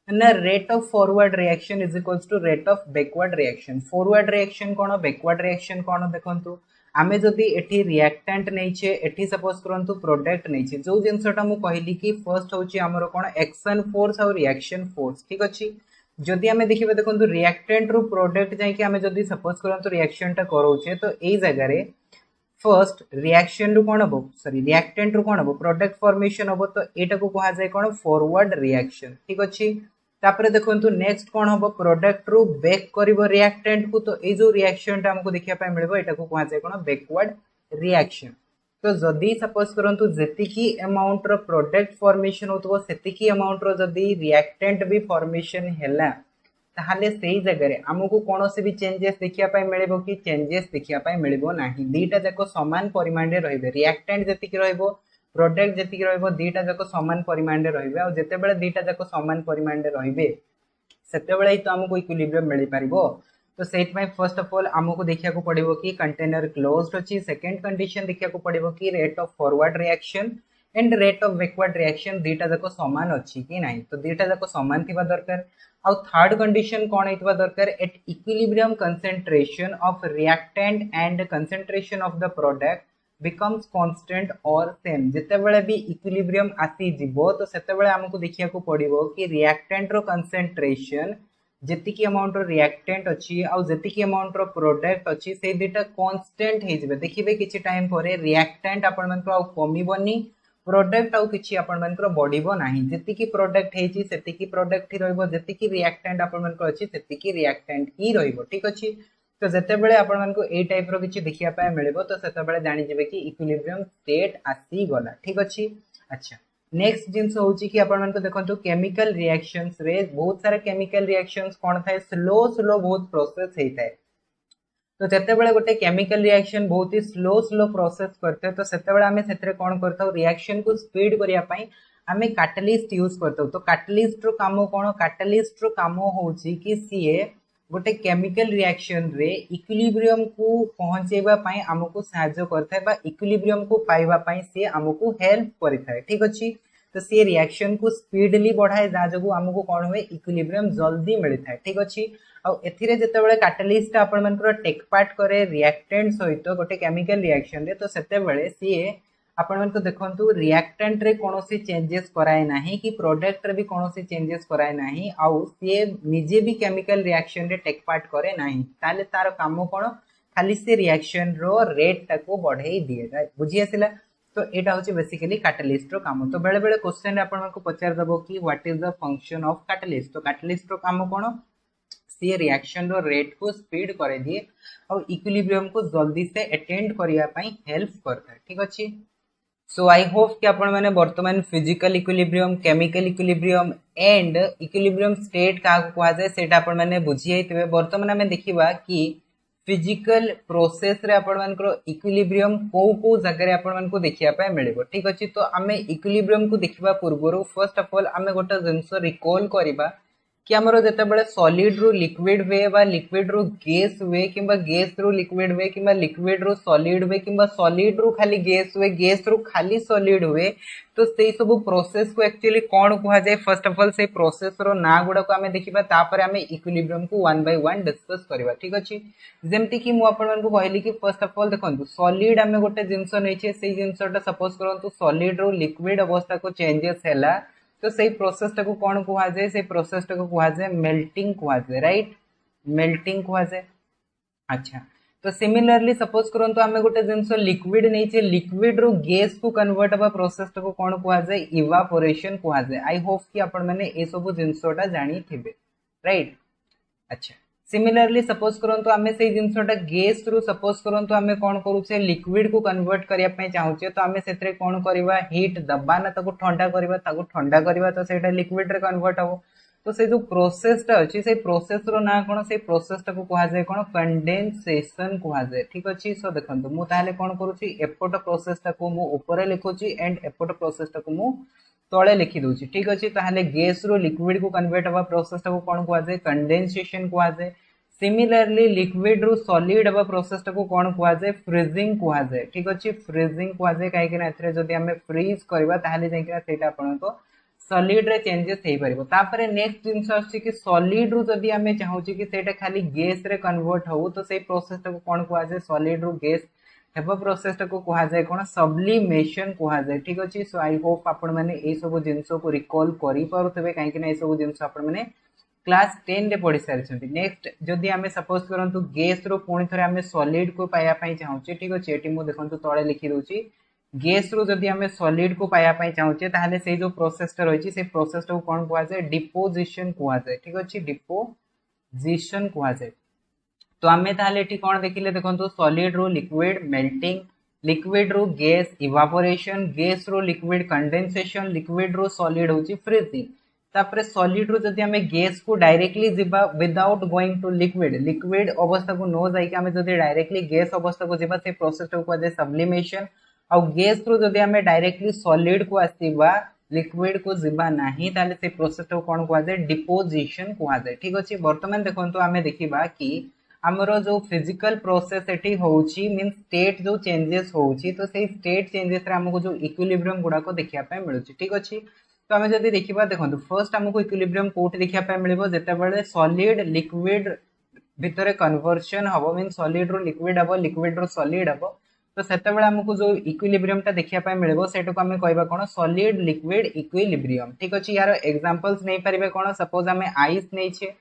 ना rate of forward reaction is equals to rate of backward reaction forward reaction कोन बैकवर्ड रिएक्शन कोन देखंतु आमे जदि एठी रिएक्टेंट नैछे एठी सपोज करंतु प्रोडक्ट नैछे जो जिंसटा मु कहली कि फर्स्ट होची हमरो कोन एक्शन फोर्स और रिएक्शन फोर्स ठीक अछि जदि हमें देखिबा देखंतु रिएक्टेंट रो प्रोडक्ट जाय कि हमें जदि सपोज करंतु रिएक्शन ता करोचे तो एई जगह रे फर्स्ट रिएक्शन रो कोन हबो सॉरी रिएक्टेंट रो कोन हबो प्रोडक्ट फॉर्मेशन हबो तो एटा को कहा जाय कोन फॉरवर्ड रिएक्शन ठीक अछि तापरे देखंतु नेक्स्ट कोन हबो प्रोडक्ट रो बैक करिवो रिएक्टेंट को तो ए जो रिएक्शन टा हमको देखिया पाए मिलबो एटा को कहा जाय कोन बैकवर्ड रिएक्शन तो जदी सपोज करंतु जेति की अमाउंट रो प्रोडक्ट फॉर्मेशन होतबो सेति की अमाउंट रो जदी रिएक्टेंट भी फॉर्मेशन हैला ताहाले सेही जगह रे हमको कोनोसे भी चेंजेस देखिया पाए मिलबो कि चेंजेस देखिया पाए मिलबो नाही दीटा जाको समान परिमाण रे रहिबे रिएक्टेंट जेति की रहइबो प्रोडक्ट जेति की रहइबो दीटा जाको समान परिमाण रे रहिबे आ जेते बेले दीटा जाको समान परिमाण रे रहिबे सेते बेले ही तो हमको इक्विलिब्रियम मिली परिबो तो सेट में फर्स्ट ऑफ ऑल हमको देखिया को पड़िबो कि कंटेनर क्लोज्ड अछि सेकंड कंडीशन देखिया को पड़िबो कि rate of forward reaction and rate of backward reaction दीटा जाको समान अछि कि नाही तो दीटा जाको समान थिबा दरकार और थर्ड कंडीशन कोन हेतबा दरकार at equilibrium concentration of reactant and concentration of the product becomes constant और सेम जेते बेले भी इक्विलिब्रियम आसी जिवो तो सेते बेले हमको देखिया को पड़िबो कि रिएक्टेंट रो कंसंट्रेशन जेति की अमाउंट रो रिएक्टेंट अछि आ जेति की अमाउंट रो प्रोडक्ट अछि से दिटा कांस्टेंट हे जिवे देखिबे किछि टाइम परे रिएक्टेंट आपण मन को कमिबोनी प्रोडक्ट आउ किछि आपण मन को बढ़िबो नाही जेति की प्रोडक्ट हेछि सेति की प्रोडक्ट ही रहइबो जेति की रिएक्टेंट आपण मन को अछि सेति की रिएक्टेंट ही रहइबो ठीक अछि तो जेते बेले आपण मन को ए टाइप रो किछि देखिया पाए मिलबो तो सेते बेले जानि जेबे कि इक्विलिब्रियम स्टेट आसी गला ठीक अछि अच्छा नेक्स्ट जिंस होची कि आपण मन को देखंतु केमिकल रिएक्शंस रे बहुत सारा केमिकल रिएक्शंस कोन थाए स्लो बहुत प्रोसेस हेइताय तो जेते बेले गोटे केमिकल रिएक्शन बहुत ही स्लो प्रोसेस करते तो सेते बेले हमें सेतरे कोन करथाउ रिएक्शन को स्पीड करिया पई हमें कैटलिस्ट यूज करथाउ तो कैटलिस्ट रो काम कोन कैटलिस्ट रो काम होची कि सीए गोटे केमिकल रिएक्शन रे इक्विलिब्रियम को पहुंचेबा पई हमको सहायता करथाय बा इक्विलिब्रियम को पाइबा पई से हमको हेल्प करिथाय ठीक अछि तो से रिएक्शन को स्पीडली बढ़ाए जा जगु हमको कोन होय इक्विलिब्रियम जल्दी मिलथाय ठीक अछि आ एथिरे जेतेबेले कैटलिस्ट आपण मनकर टेक पार्ट करे रिएक्टेंट सहित गोटे केमिकल रिएक्शन रे तो सेतेबेले सी आपण मन को देखंतु रिएक्टेंट रे कोनोसी चेंजेस कराय नाही कि प्रोडक्ट रे भी कोनोसी चेंजेस कराय नाही आउ से निजे भी केमिकल रिएक्शन रे टेक पार्ट करे नाही ताले तार काम कोन खाली से रिएक्शन रो रेट टाको बढ़ाई दिए बुझी आसिला तो एटा होची बेसिकली कैटलिस्ट रो काम तो बेले बेले क्वेश्चन आपण मन को पचार दबो कि what is the function of catalyst तो कैटलिस्ट रो काम कोन सी रिएक्शन रो रेट को स्पीड करे दिए और इक्विलिब्रियम को जल्दी से अटेंड करिया पई हेल्प करता है ठीक अछि सो आई होप कि आपण माने वर्तमान physical equilibrium chemical equilibrium and equilibrium state का कुआ जाय सेटा आपण माने बुझी आइतबे वर्तमान हमें देखिबा कि फिजिकल प्रोसेस रे आपण मानकर इक्विलिब्रियम को जगह रे आपण मान को देखिया पाए मिलेबो ठीक अछि तो हमें इक्विलिब्रियम को देखिबा पूर्वरो फर्स्ट ऑफ ऑल हमें गोटा जिंस रिकॉल करिबा कि हमरो जते बळे सॉलिड रु लिक्विड वे बा लिक्विड रु गैस वे किबा गैस रु लिक्विड वे किबा लिक्विड रु सॉलिड वे किबा सॉलिड रु खाली गैस वे गैस रु खाली सॉलिड वे तो सेई सब प्रोसेस को एक्चुअली कोन कुहा जाय फर्स्ट ऑफ ऑल से प्रोसेस रो ना गुडा को हमें देखिबा तापर हमें इक्विलिब्रियम को वन बाय वन डिस्कस करबा ठीक अछि जेमति कि मु आपण मन को कहली कि फर्स्ट ऑफ ऑल देखंतु सॉलिड हमें गोटे जिंस नैछे सेई जिंसटा सपोज करंतु सॉलिड रो लिक्विड अवस्था को चेंजेस हैला तो सही प्रोसेस टाको कोन कुहा जाय से प्रोसेस टाको कुहा जाय मेल्टिंग कुहा जाय राइट मेल्टिंग कुहा जाय अच्छा तो सिमिलरली सपोज करंतु हमें गोटे जिंस लिक्विड नै छे लिक्विड रो गैस को कन्वर्ट बा प्रोसेस टाको कोन कुहा जाय इवापोरेशन कुहा जाय आई होप कि आपण माने ए सब जिंसटा जानि थिबे राइट अच्छा सिमिलरली सपोज करंतु हमें से जिंसटा गैस रु सपोज करंतु हमें कोन करू छे लिक्विड को कन्वर्ट करिया पय चाहू छे तो हमें सेतरे कोन करबा हीट दबा ना ताको ठंडा करबा तो सेटा लिक्विड रे कन्वर्ट हो तो से जो प्रोसेस टा अछि से प्रोसेस रो ना कोन से प्रोसेस टा को कहा जाय कोन कंडेंसेशन कहा जाय ठीक अछि सो देखंतु मु ताले कोन करू छी एपोट प्रोसेस टा को मु ऊपर लिखु छी एंड एपोट प्रोसेस टा को मु तळे लिखि दउ छी ठीक अछि ताले गैस रो लिक्विड को कन्वर्ट हवा प्रोसेस टा को कोन कहा जाय कंडेंसेशन कहा जाय सिमिलरली लिक्विड रु सॉलिड हवा प्रोसेस टा को कोन कहा जाय फ्रीजिंग कहा जाय ठीक अछि फ्रीजिंग कहा जाय काहे कि ना एथरे जदी हमें फ्रीज करबा ताले जाय कि सेटा आपण को सॉलिड रे चेंजेस हेई परिबो तापरे नेक्स्ट जिंस अछि कि सॉलिड रु जदी हमें चाहू छी कि सेटा खाली गैस रे कन्वर्ट हो तो सेई प्रोसेस टा को कोन कहा जाय सॉलिड रु गैस हेबो प्रोसेस टा को कहा जाय कोन सब्लिमेशन कहा जाय ठीक अछि सो आई होप आपण माने ए सब जिंस को रिकॉल करि पारुथबे काहे कि ना ए सब जिंस आपण माने क्लास 10 रे पढि सारिछंती नेक्स्ट जदी हमें सपोज करंतु गैस रो पुणी थरे हमें सॉलिड को पाया पई चाहू छी ठीक अछि एटी मु देखंतु तळे लिखि दउची गैस रो जदी हमें सॉलिड को पाया पई चाहू छी ताहाले से जो प्रोसेस टा रहिछि से प्रोसेस टा को कोन कुआ जाय डिपोजिशन कुआ जाय ठीक अछि डिपोजिशन कुआ जाय तो हमें ताहाले एटी कोन देखिले देखंतु सॉलिड रो लिक्विड मेल्टिंग लिक्विड रो गैस इवापोरेशन गैस रो लिक्विड कंडेंसेशन लिक्विड रो सॉलिड होची फ्रीजिंग तापरे सॉलिड रो जदी हमें गैस को डायरेक्टली जिबा without going to liquid liquid अवस्था को नो जाई कि हमें जदी डायरेक्टली गैस अवस्था को जिबा से प्रोसेस को कुआ जाय सब्लिमेशन आ गैस रो जदी हमें डायरेक्टली सॉलिड को आसीबा लिक्विड को जिबा नाही ताले से प्रोसेस को कोन कुआ जाय डिपोजिशन कुआ जाय ठीक अछि वर्तमान देखंतु हमें देखिबा कि हमरो जो फिजिकल प्रोसेस एटी होउची मीन स्टेट जो चेंजेस होउची तो से स्टेट चेंजेस रे हमको जो इक्विलिब्रियम गुडा को देखिया पे मिलुची ठीक अछि तो हमें जदी देखिबा देखंतु फर्स्ट हमको इक्विलिब्रियम कोट देखिया पे मिलबो जते बेले सॉलिड लिक्विड भितरे कन्वर्जन हबो मीन सॉलिड रो लिक्विड हबो लिक्विड रो सॉलिड हबो तो सेते बेले हमको जो इक्विलिब्रियम टा देखिया पे मिलबो सेटो को हमें कहबा कोन सॉलिड लिक्विड इक्विलिब्रियम ठीक अछि यार एग्जांपल्स नै परिबे कोन सपोज हमें आइस नै छे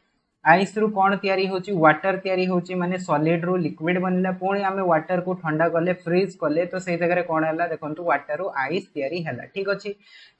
आइस रु कोन तयारी होची वाटर तयारी होची माने सॉलिड रु लिक्विड बनला पुणी हमें वाटर को ठंडा करले फ्रीज करले तो सेई जगह रे कोन हला देखंतु वाटर रु आइस तयारी हला ठीक अछि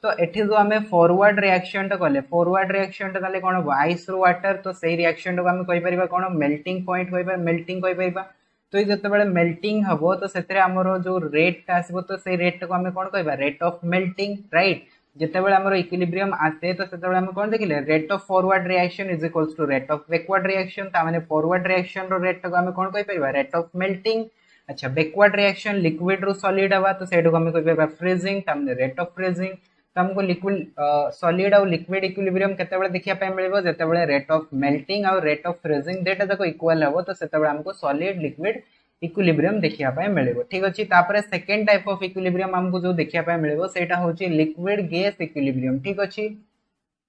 तो एठी जो हमें फॉरवर्ड रिएक्शन टा करले फॉरवर्ड रिएक्शन टा ताले कोन आइस रु वाटर तो सेई रिएक्शन टा हमें कहि परिबा कोन मेल्टिंग पॉइंट होइबा मेल्टिंग कहि परिबा तो ये जते बेले मेल्टिंग हबो तो सेतरे हमरो जो रेट टा आसीबो तो सेई रेट को हमें कोन कहबा रेट ऑफ मेल्टिंग राइट जते बेले हमरो इक्विलिब्रियम आसे तो सेते बेले हम कोन देखिले rate of forward reaction is equals to rate of backward reaction ता माने फॉरवर्ड रिएक्शन रो रेट को हमें कोन कहि परिबा रेट ऑफ मेल्टिंग अच्छा बैकवर्ड रिएक्शन लिक्विड रु सॉलिड हवा तो सेडो हमें कहि परिबा फ्रीजिंग ता माने रेट ऑफ फ्रीजिंग तो हमको लिक्विड सॉलिड और लिक्विड इक्विलिब्रियम केतेबेले देखिया पाए मिलिबो जेतेबेले रेट ऑफ मेल्टिंग और रेट ऑफ फ्रीजिंग डेटा जाको इक्वल हबो तो सेतेबेले हमको सॉलिड लिक्विड इक्विलिब्रियम देखिया पाए मिलिबो ठीक अछि। तापरे सेकंड टाइप ऑफ इक्विलिब्रियम हमको जो देखिया पाए मिलिबो सेटा होची लिक्विड गैस इक्विलिब्रियम ठीक अछि।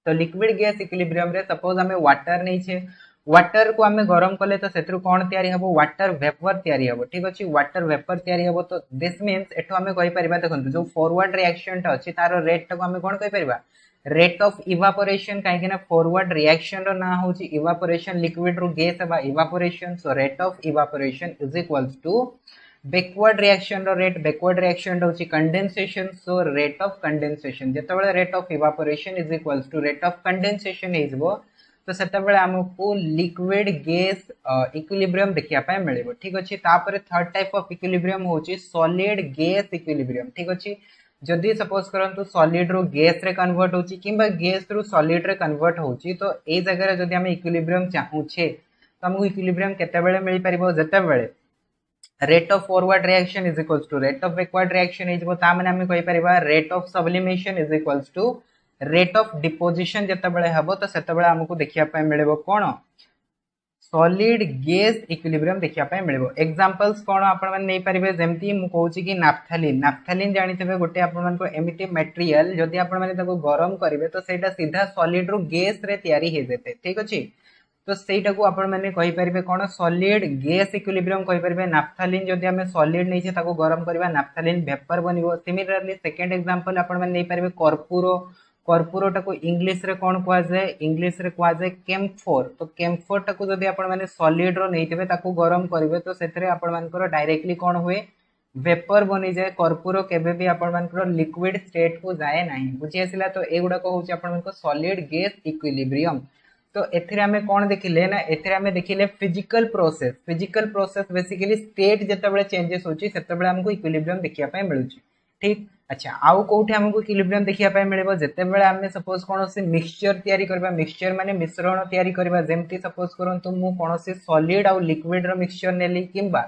तो लिक्विड गैस इक्विलिब्रियम रे सपोज हमें वाटर नहीं छे वाटर को हमें गरम कले तो सेतरु कोन तयारी हबो वाटर वेपर तयारी हबो ठीक अछि। वाटर वेपर तयारी हबो तो दिस मींस एठो हमें कहि परिबा देखंतु जो फॉरवर्ड रिएक्शन टा अछि तारो रेट टा को हमें कोन कहि परिबा रेट ऑफ इवापोरेशन काहे ना फॉरवर्ड रिएक्शन रो ना होची इवापोरेशन लिक्विड रो गैस बा evaporation so rate of evaporation is equals to backward reaction रो रेट बैकवर्ड रिएक्शन होची condensation so rate of condensation जेतेबेले rate of evaporation is equals to rate of condensation हेजबो तो सेतेबेले हमको लिक्विड गैस इक्विलिब्रियम देखिया पाए मिलिबो ठीक अछि। तापर थर्ड टाइप ऑफ इक्विलिब्रियम होची सॉलिड गैस इक्विलिब्रियम ठीक अछि। जदि सपोज करंतु सॉलिड रो गैस रे कन्वर्ट होची किंबा गैस रो सॉलिड रे कन्वर्ट होची तो ए जगह रे जदि हम इक्विलिब्रियम चाहू छे तो हमको इक्विलिब्रियम केतेबेले मिलि परिबो जेतेबेले rate of forward reaction is equals to rate of backward reaction इजबो ता माने हम कहि परिबा rate of sublimation is equals to rate of deposition जेतेबेले हबो तो सेतेबेले हमको देखिया पाए मिलेबो कोन सॉलिड गैस इक्विलिब्रियम देखिया पाए मिलेबो। एग्जांपल्स कोन आपण माने नै परिबे जेमति मु कहूची कि नाफ्थलीन नाफ्थलीन जानितबे गोटे आपण मान को एमिटी मटेरियल जदि आपण माने ताको गरम करिवे तो सेटा सीधा सॉलिड रो गैस रे तयारी हे जेते ठीक अछि। तो सेटा को आपण माने कहि परिबे कोन सॉलिड गैस इक्विलिब्रियम कहि परिबे नाफ्थलीन जदि हमें सॉलिड नै छे ताको गरम करबा नाफ्थलीन वेपर बनिबो। सिमिलरली सेकंड एग्जांपल आपण माने नै परिबे कर्पूरो कर्पूरोटा को इंग्लिश रे कोन कुआ जाय इंग्लिश रे कुआ जाय केम्फोर तो केम्फोर टा को जदि आपण माने सॉलिड रो नैतिबे ताको गरम करिवे तो सेथरे आपण मानकर डायरेक्टली कोन हुए वेपर बनि जाय कर्पूरो केबे भी आपण मानकर लिक्विड स्टेट को जाय नाही बुझि आसिला। तो एगुडा को होची आपण मानकर सॉलिड गैस इक्विलिब्रियम। तो एथिरे हमें कोन देखिले ना एथिरे हमें देखिले फिजिकल प्रोसेस बेसिकली स्टेट जेतेबेले चेंजेस होची सेतेबेले हमको इक्विलिब्रियम देखिया पाए मिलुची ठीक। अच्छा आउ कोठी हमको इक्विलिब्रियम देखिया पाए मिलेबो जेतेबेले हमें सपोज कोनोसी मिक्सचर तयारी करबा मिक्सचर माने मिश्रण तयारी करबा जेमति सपोज करंतु मु कोनोसी सॉलिड और लिक्विड रो मिक्सचर नेली किंबा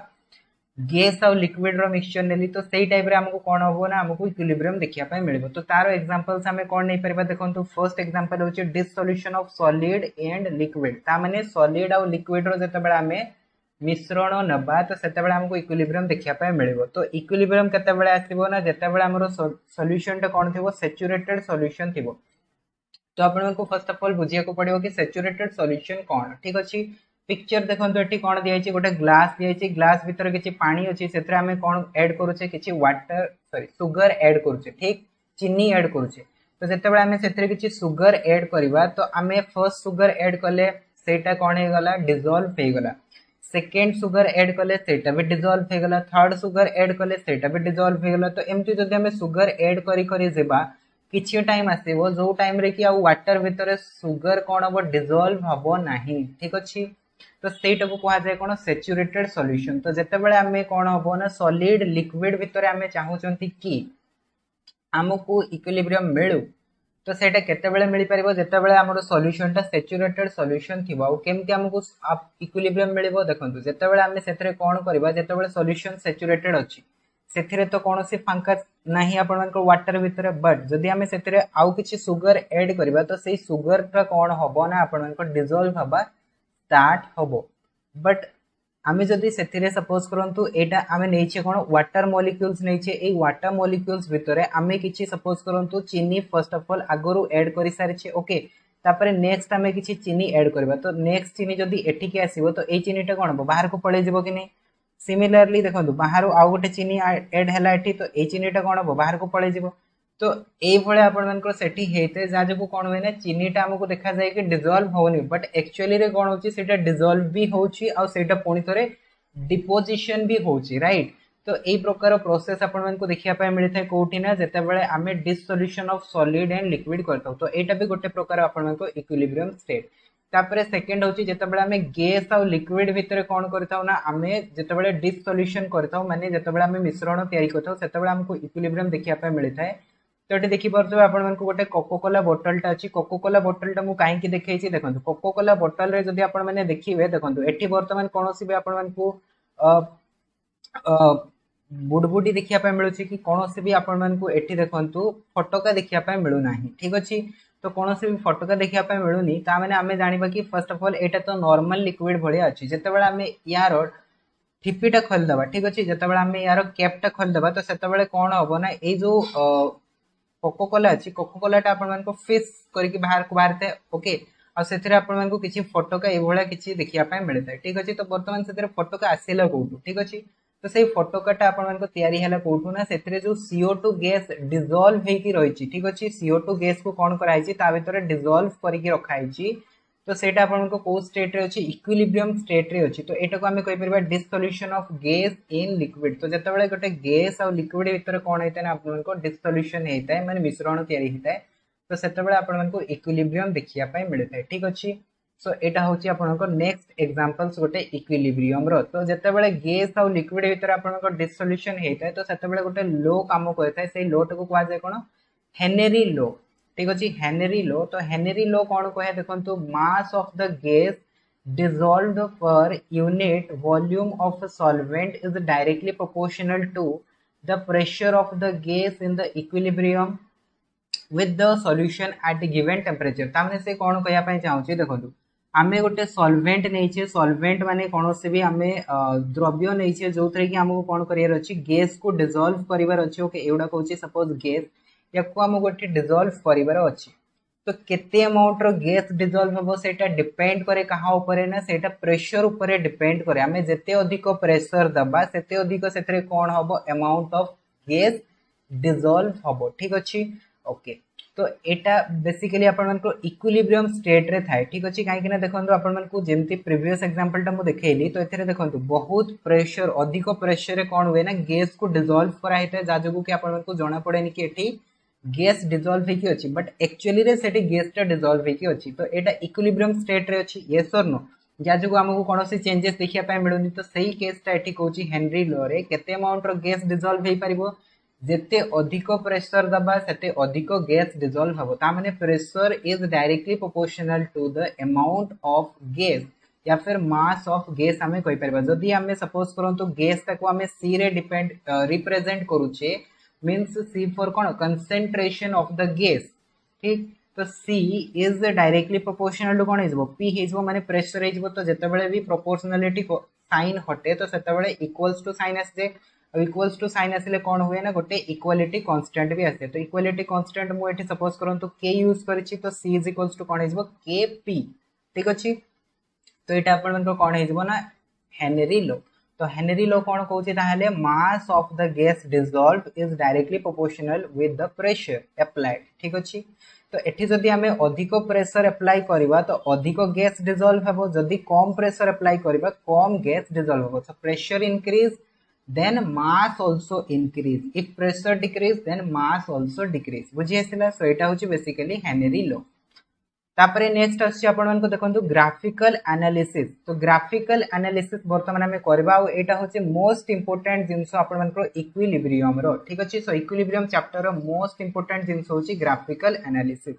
गैस और लिक्विड रो मिक्सचर नेली तो सेही टाइप रे हमको कोन होबो ना हमको इक्विलिब्रियम देखिया पाए मिलेबो। तो तारो एग्जांपल्स हमें कोन नै परबा देखंतु फर्स्ट एग्जांपल होची dissolution of solid and liquid ता माने सॉलिड और लिक्विड रो जेतेबेले हमें मिश्रण नबा तो सेतेबेले हमको इक्विलिब्रियम देखिया पाए मिलिबो। तो इक्विलिब्रियम केतेबेले आसीबो ना जेतेबेले हमरो सॉल्यूशन टा कोन थिबो सैचुरेटेड सॉल्यूशन थिबो। तो आपण को फर्स्ट ऑफ ऑल बुझिया को पड़िबो कि सैचुरेटेड सॉल्यूशन कोन ठीक अछि। पिक्चर देखंतु एठी कोन दिया छि गोटे ग्लास दिया छि ग्लास भीतर किछि पानी अछि सेतरे हमें कोन ऐड करूछे किछि वाटर सॉरी सुगर ऐड करूछे ठीक चीनी ऐड करूछे। तो जेतेबेले हमें सेतरे किछि सुगर ऐड करबा तो हमें फर्स्ट सुगर ऐड कले सेटा कोन हे गला डिसॉल्व हे गला सेकेंड सुगर ऐड कले सेटा भी डिसॉल्व हे गला थर्ड सुगर ऐड कले सेटा भी डिसॉल्व हे गला। तो एमती जदि हमें सुगर ऐड करी करी जेबा किछि टाइम आसीबो जो टाइम रे कि आ वाटर भीतर सुगर कोन हबो डिसॉल्व हबो नाही ठीक अछि। तो सेटा को कहा जाय कोन सैचुरेटेड सॉल्यूशन। तो जेतेबेले हमें कोन हबो ना सॉलिड लिक्विड भीतर हमें चाहू चंती कि हमको इक्विलिब्रियम मिलु तो सेटा केतेबेले मिलि परिबो जेतेबेले हमरो सॉल्यूशन टा सैचुरेटेड सॉल्यूशन थिबो। आ केमति हमको इक्विलिब्रियम मिलिबो देखंतु जेतेबेले हमें सेतरे कोन करबा जेतेबेले सॉल्यूशन सैचुरेटेड अछि सेथिरे तो कोनोसी फांका नाही आपण मानको वाटर भीतर बट जदि हमें सेथिरे आउ किछि सुगर ऐड करबा तो सेही सुगर टा कोन हबो ना आपण मानको डिसॉल्व हबा स्टार्ट हबो। बट आमे जदि सेथिरे सपोज करंतु एटा आमे नेइछे कोन वाटर मॉलिक्यूल्स नेइछे ए वाटर मॉलिक्यूल्स भितरे आमे किछि सपोज करंतु चीनी फर्स्ट ऑफ ऑल आगरु ऐड करि सारिछे ओके तापरे नेक्स्ट आमे किछि चीनी ऐड करबा तो नेक्स्ट चीनी जदि एठी के आसीबो तो ए चीनीटा कोन हबो बाहर को पळे जिवो कि नै। सिमिलरली देखंतु बाहर आउ गोटे चीनी ऐड हैला एठी तो ए चीनीटा कोन हबो बाहर को पळे जिवो। तो एई भळे आपण मानकर सेठी हेते जा जको कोन होय ना चीनीटा हमको देखा जाय कि डिसॉल्व होनी बट एक्चुअली रे कोन होची सेटा डिसॉल्व भी होची आ सेटा पुणी थरे डिपोजिशन भी होची राइट। तो एई प्रकार प्रोसेस आपण मानको देखिया पाए मिलि थाए कोठी ना जेते बेले आमे dissolution of solid and liquid करताउ तो एटा भी गोटे प्रकार आपण मानको इक्विलिब्रियम स्टेट। तापरे सेकंड होची जेते बेले आमे गैस आ लिक्विड भितरे कोन करताउ ना आमे जेते बेले डिसोल्यूशन करताउ माने जेते बेले आमे मिश्रण तयारी करताउ सेते बेले हमको इक्विलिब्रियम देखिया पाए मिलि थाए। तो ये देखी पार्थे आपण मानक गोटे कोकोकोला बोतल टा अछि कोकोकोला बोतल टा मु काहे की देखैछि देखंतु कोकोकोला बोतल रे जदि आपण माने देखिबे देखंतु एठी वर्तमान कोनोसी भी आपण मानकू बुडबुडी देखिया मिलूँ कि कौन भी आपण मानकु एठी देखंतु फटका देखिया मिलू नाही ठीक अछि। तो कौन भी फटका देखिया मिलूनी ता माने आमे जानिबा कि फर्स्ट ऑफ ऑल एटा तो नॉर्मल लिक्विड भलिया अछि। जेतेबेला आमे यार ठिपीटा खोलदेबा ठीक अछि, जेतेबेला आमे यार कैपटा खोलदेबा तो सेतेबेले कोन हबो ना ए जो कोको कोला अछि कोको कोलाटा आपण मानको फिश करके बाहर को बाहरते ओके आ सेथिरे आपण मानको किछि फटका ए भलिया किछि देखिया पय मिलता ठीक अछि। तो वर्तमान सेथिरे फटका आसीला कोठु ठीक अछि। तो सेही फटकाटा आपण मानको तयारी हैला कोठु ना सेथिरे जो CO2 गैस डिसॉल्व हेकी रहिछि ठीक अछि। CO2 गैस को कोन कराइछि ता भितरे डिसॉल्व करके रखाइछि। तो सेटा आपण को को स्टेट रे अछि इक्विलिब्रियम स्टेट रे अछि। तो एटा को हमें कहि परबा dissolution of gas in liquid. तो जेतेबेले गोटे गैस और लिक्विड भितर कोन हेतै ना आपण को डिसोल्यूशन हेतै माने मिश्रण तयारी हेतै। तो सेतेबेले आपण को इक्विलिब्रियम देखिया पय मिलतै ठीक अछि। सो एटा होची आपण को नेक्स्ट एग्जांपल्स गोटे इक्विलिब्रियम रो। तो जेतेबेले गैस और लिक्विड भितर आपण को डिसोल्यूशन हेतै तो सेतेबेले गोटे लो काम करतै। सेही लो को कहै जाय कोन हेनरी लो ठीक अछि। हेनरी लो तो हेनरी लो कौन कहे देखंतु मास of the gas dissolved per unit volume of a solvent is directly proportional to the pressure of the gas in the equilibrium with the solution at a given temperature। तामने से कौन कहया पय चाहूची देखंतु आमे गोटे सॉल्वेंट नैछे सॉल्वेंट माने कौन से भी आमे द्रव्य नैछे जोथरे कि हमको कौन करियर अछि गैस को डिसॉल्व करिवार अछि ओके एउडा कहूची सपोज गैस याको हम गोटे डिसॉल्व करिवार अछि। तो केते अमाउंट रो गैस डिसॉल्व हबो सेटा डिपेंड करे कहा ऊपर ना सेटा प्रेशर ऊपर डिपेंड करे। हमें जेते अधिक प्रेशर दबा सेते अधिक सेतरे कोन हबो अमाउंट ऑफ गैस डिसॉल्व हबो ठीक अछि ओके। तो एटा बेसिकली आपण मन को इक्विलिब्रियम स्टेट रे थाए ठीक अछि। काहे कि ना देखंतु आपण मन को जेमति प्रीवियस एग्जांपल टा मु देखेली तो एथरे देखंतु बहुत प्रेशर अधिक प्रेशर रे कोन होय ना गैस को डिसॉल्व करा हेते जा जगु कि आपण मन को जणा पड़ेनी कि एठी गैस डिसॉल्व हेकी अछि बट एक्चुअली रे सेठी गैस टा डिसॉल्व हेकी अछि। तो एटा इक्विलिब्रियम स्टेट रे अछि यस और नो या जगु हमको कोनोसी चेंजेस देखिया पाए मिलुनी। तो सही केस टा एठी कहूची हेनरी लॉ रे केते अमाउंट रो गैस डिसॉल्व हेई परिबो जेते अधिक प्रेशर दबा सेते अधिक गैस डिसॉल्व हबो। ता माने pressure is directly proportional to the amount of gas या फिर मास ऑफ गैस हमें कहि परबा। जदी हमें सपोज करंतु गैस ताको हमें सी रे डिपेंड रिप्रेजेंट करूचे मीन्स सी फॉर कौन कंसेंट्रेशन ऑफ द गैस ठीक। तो सी इज डायरेक्टली प्रोपोर्शनल टू कौन हेजबो पी हेजबो माने प्रेशर हेजबो। तो जेतेबेले भी प्रोपोर्शनलिटी साइन हटे तो सेतेबेले इक्वल्स टू साइन आसे इक्वल्स टू साइन आसिले कौन हुए ना गोटे इक्वालिटी कांस्टेंट भी आसे। तो इक्वालिटी कांस्टेंट मु एठी सपोज करंतु के यूज करिछि तो सी इज इक्वल्स टू कौन हेजबो के पी ठीक अछि। तो एटा आपण को कौन हेजबो ना हेनरी लॉ। तो हेनरी लॉ कौन कहूची ताहले मास of the gas dissolve is directly proportional with the pressure applied ठीक अछि। तो एठी जदी हमें अधिक प्रेशर अप्लाई करबा तो अधिक गैस डिसॉल्व हबो जदी कम प्रेशर अप्लाई करबा कम गैस डिसॉल्व हबो। तो pressure increase then mass also increase if pressure decrease then mass also decrease बुझी आसिला। सो एटा होची बेसिकली हेनरी लॉ। तापरे नेक्स्ट अछि आपण मन को देखंतु ग्राफिकल एनालिसिस। तो ग्राफिकल एनालिसिस वर्तमान हमें करबा और एटा होची मोस्ट इंपोर्टेंट जिंस आपण मन को इक्विलिब्रियम रो ठीक अछि। सो इक्विलिब्रियम चैप्टर रो मोस्ट इंपोर्टेंट जिंस होची ग्राफिकल एनालिसिस।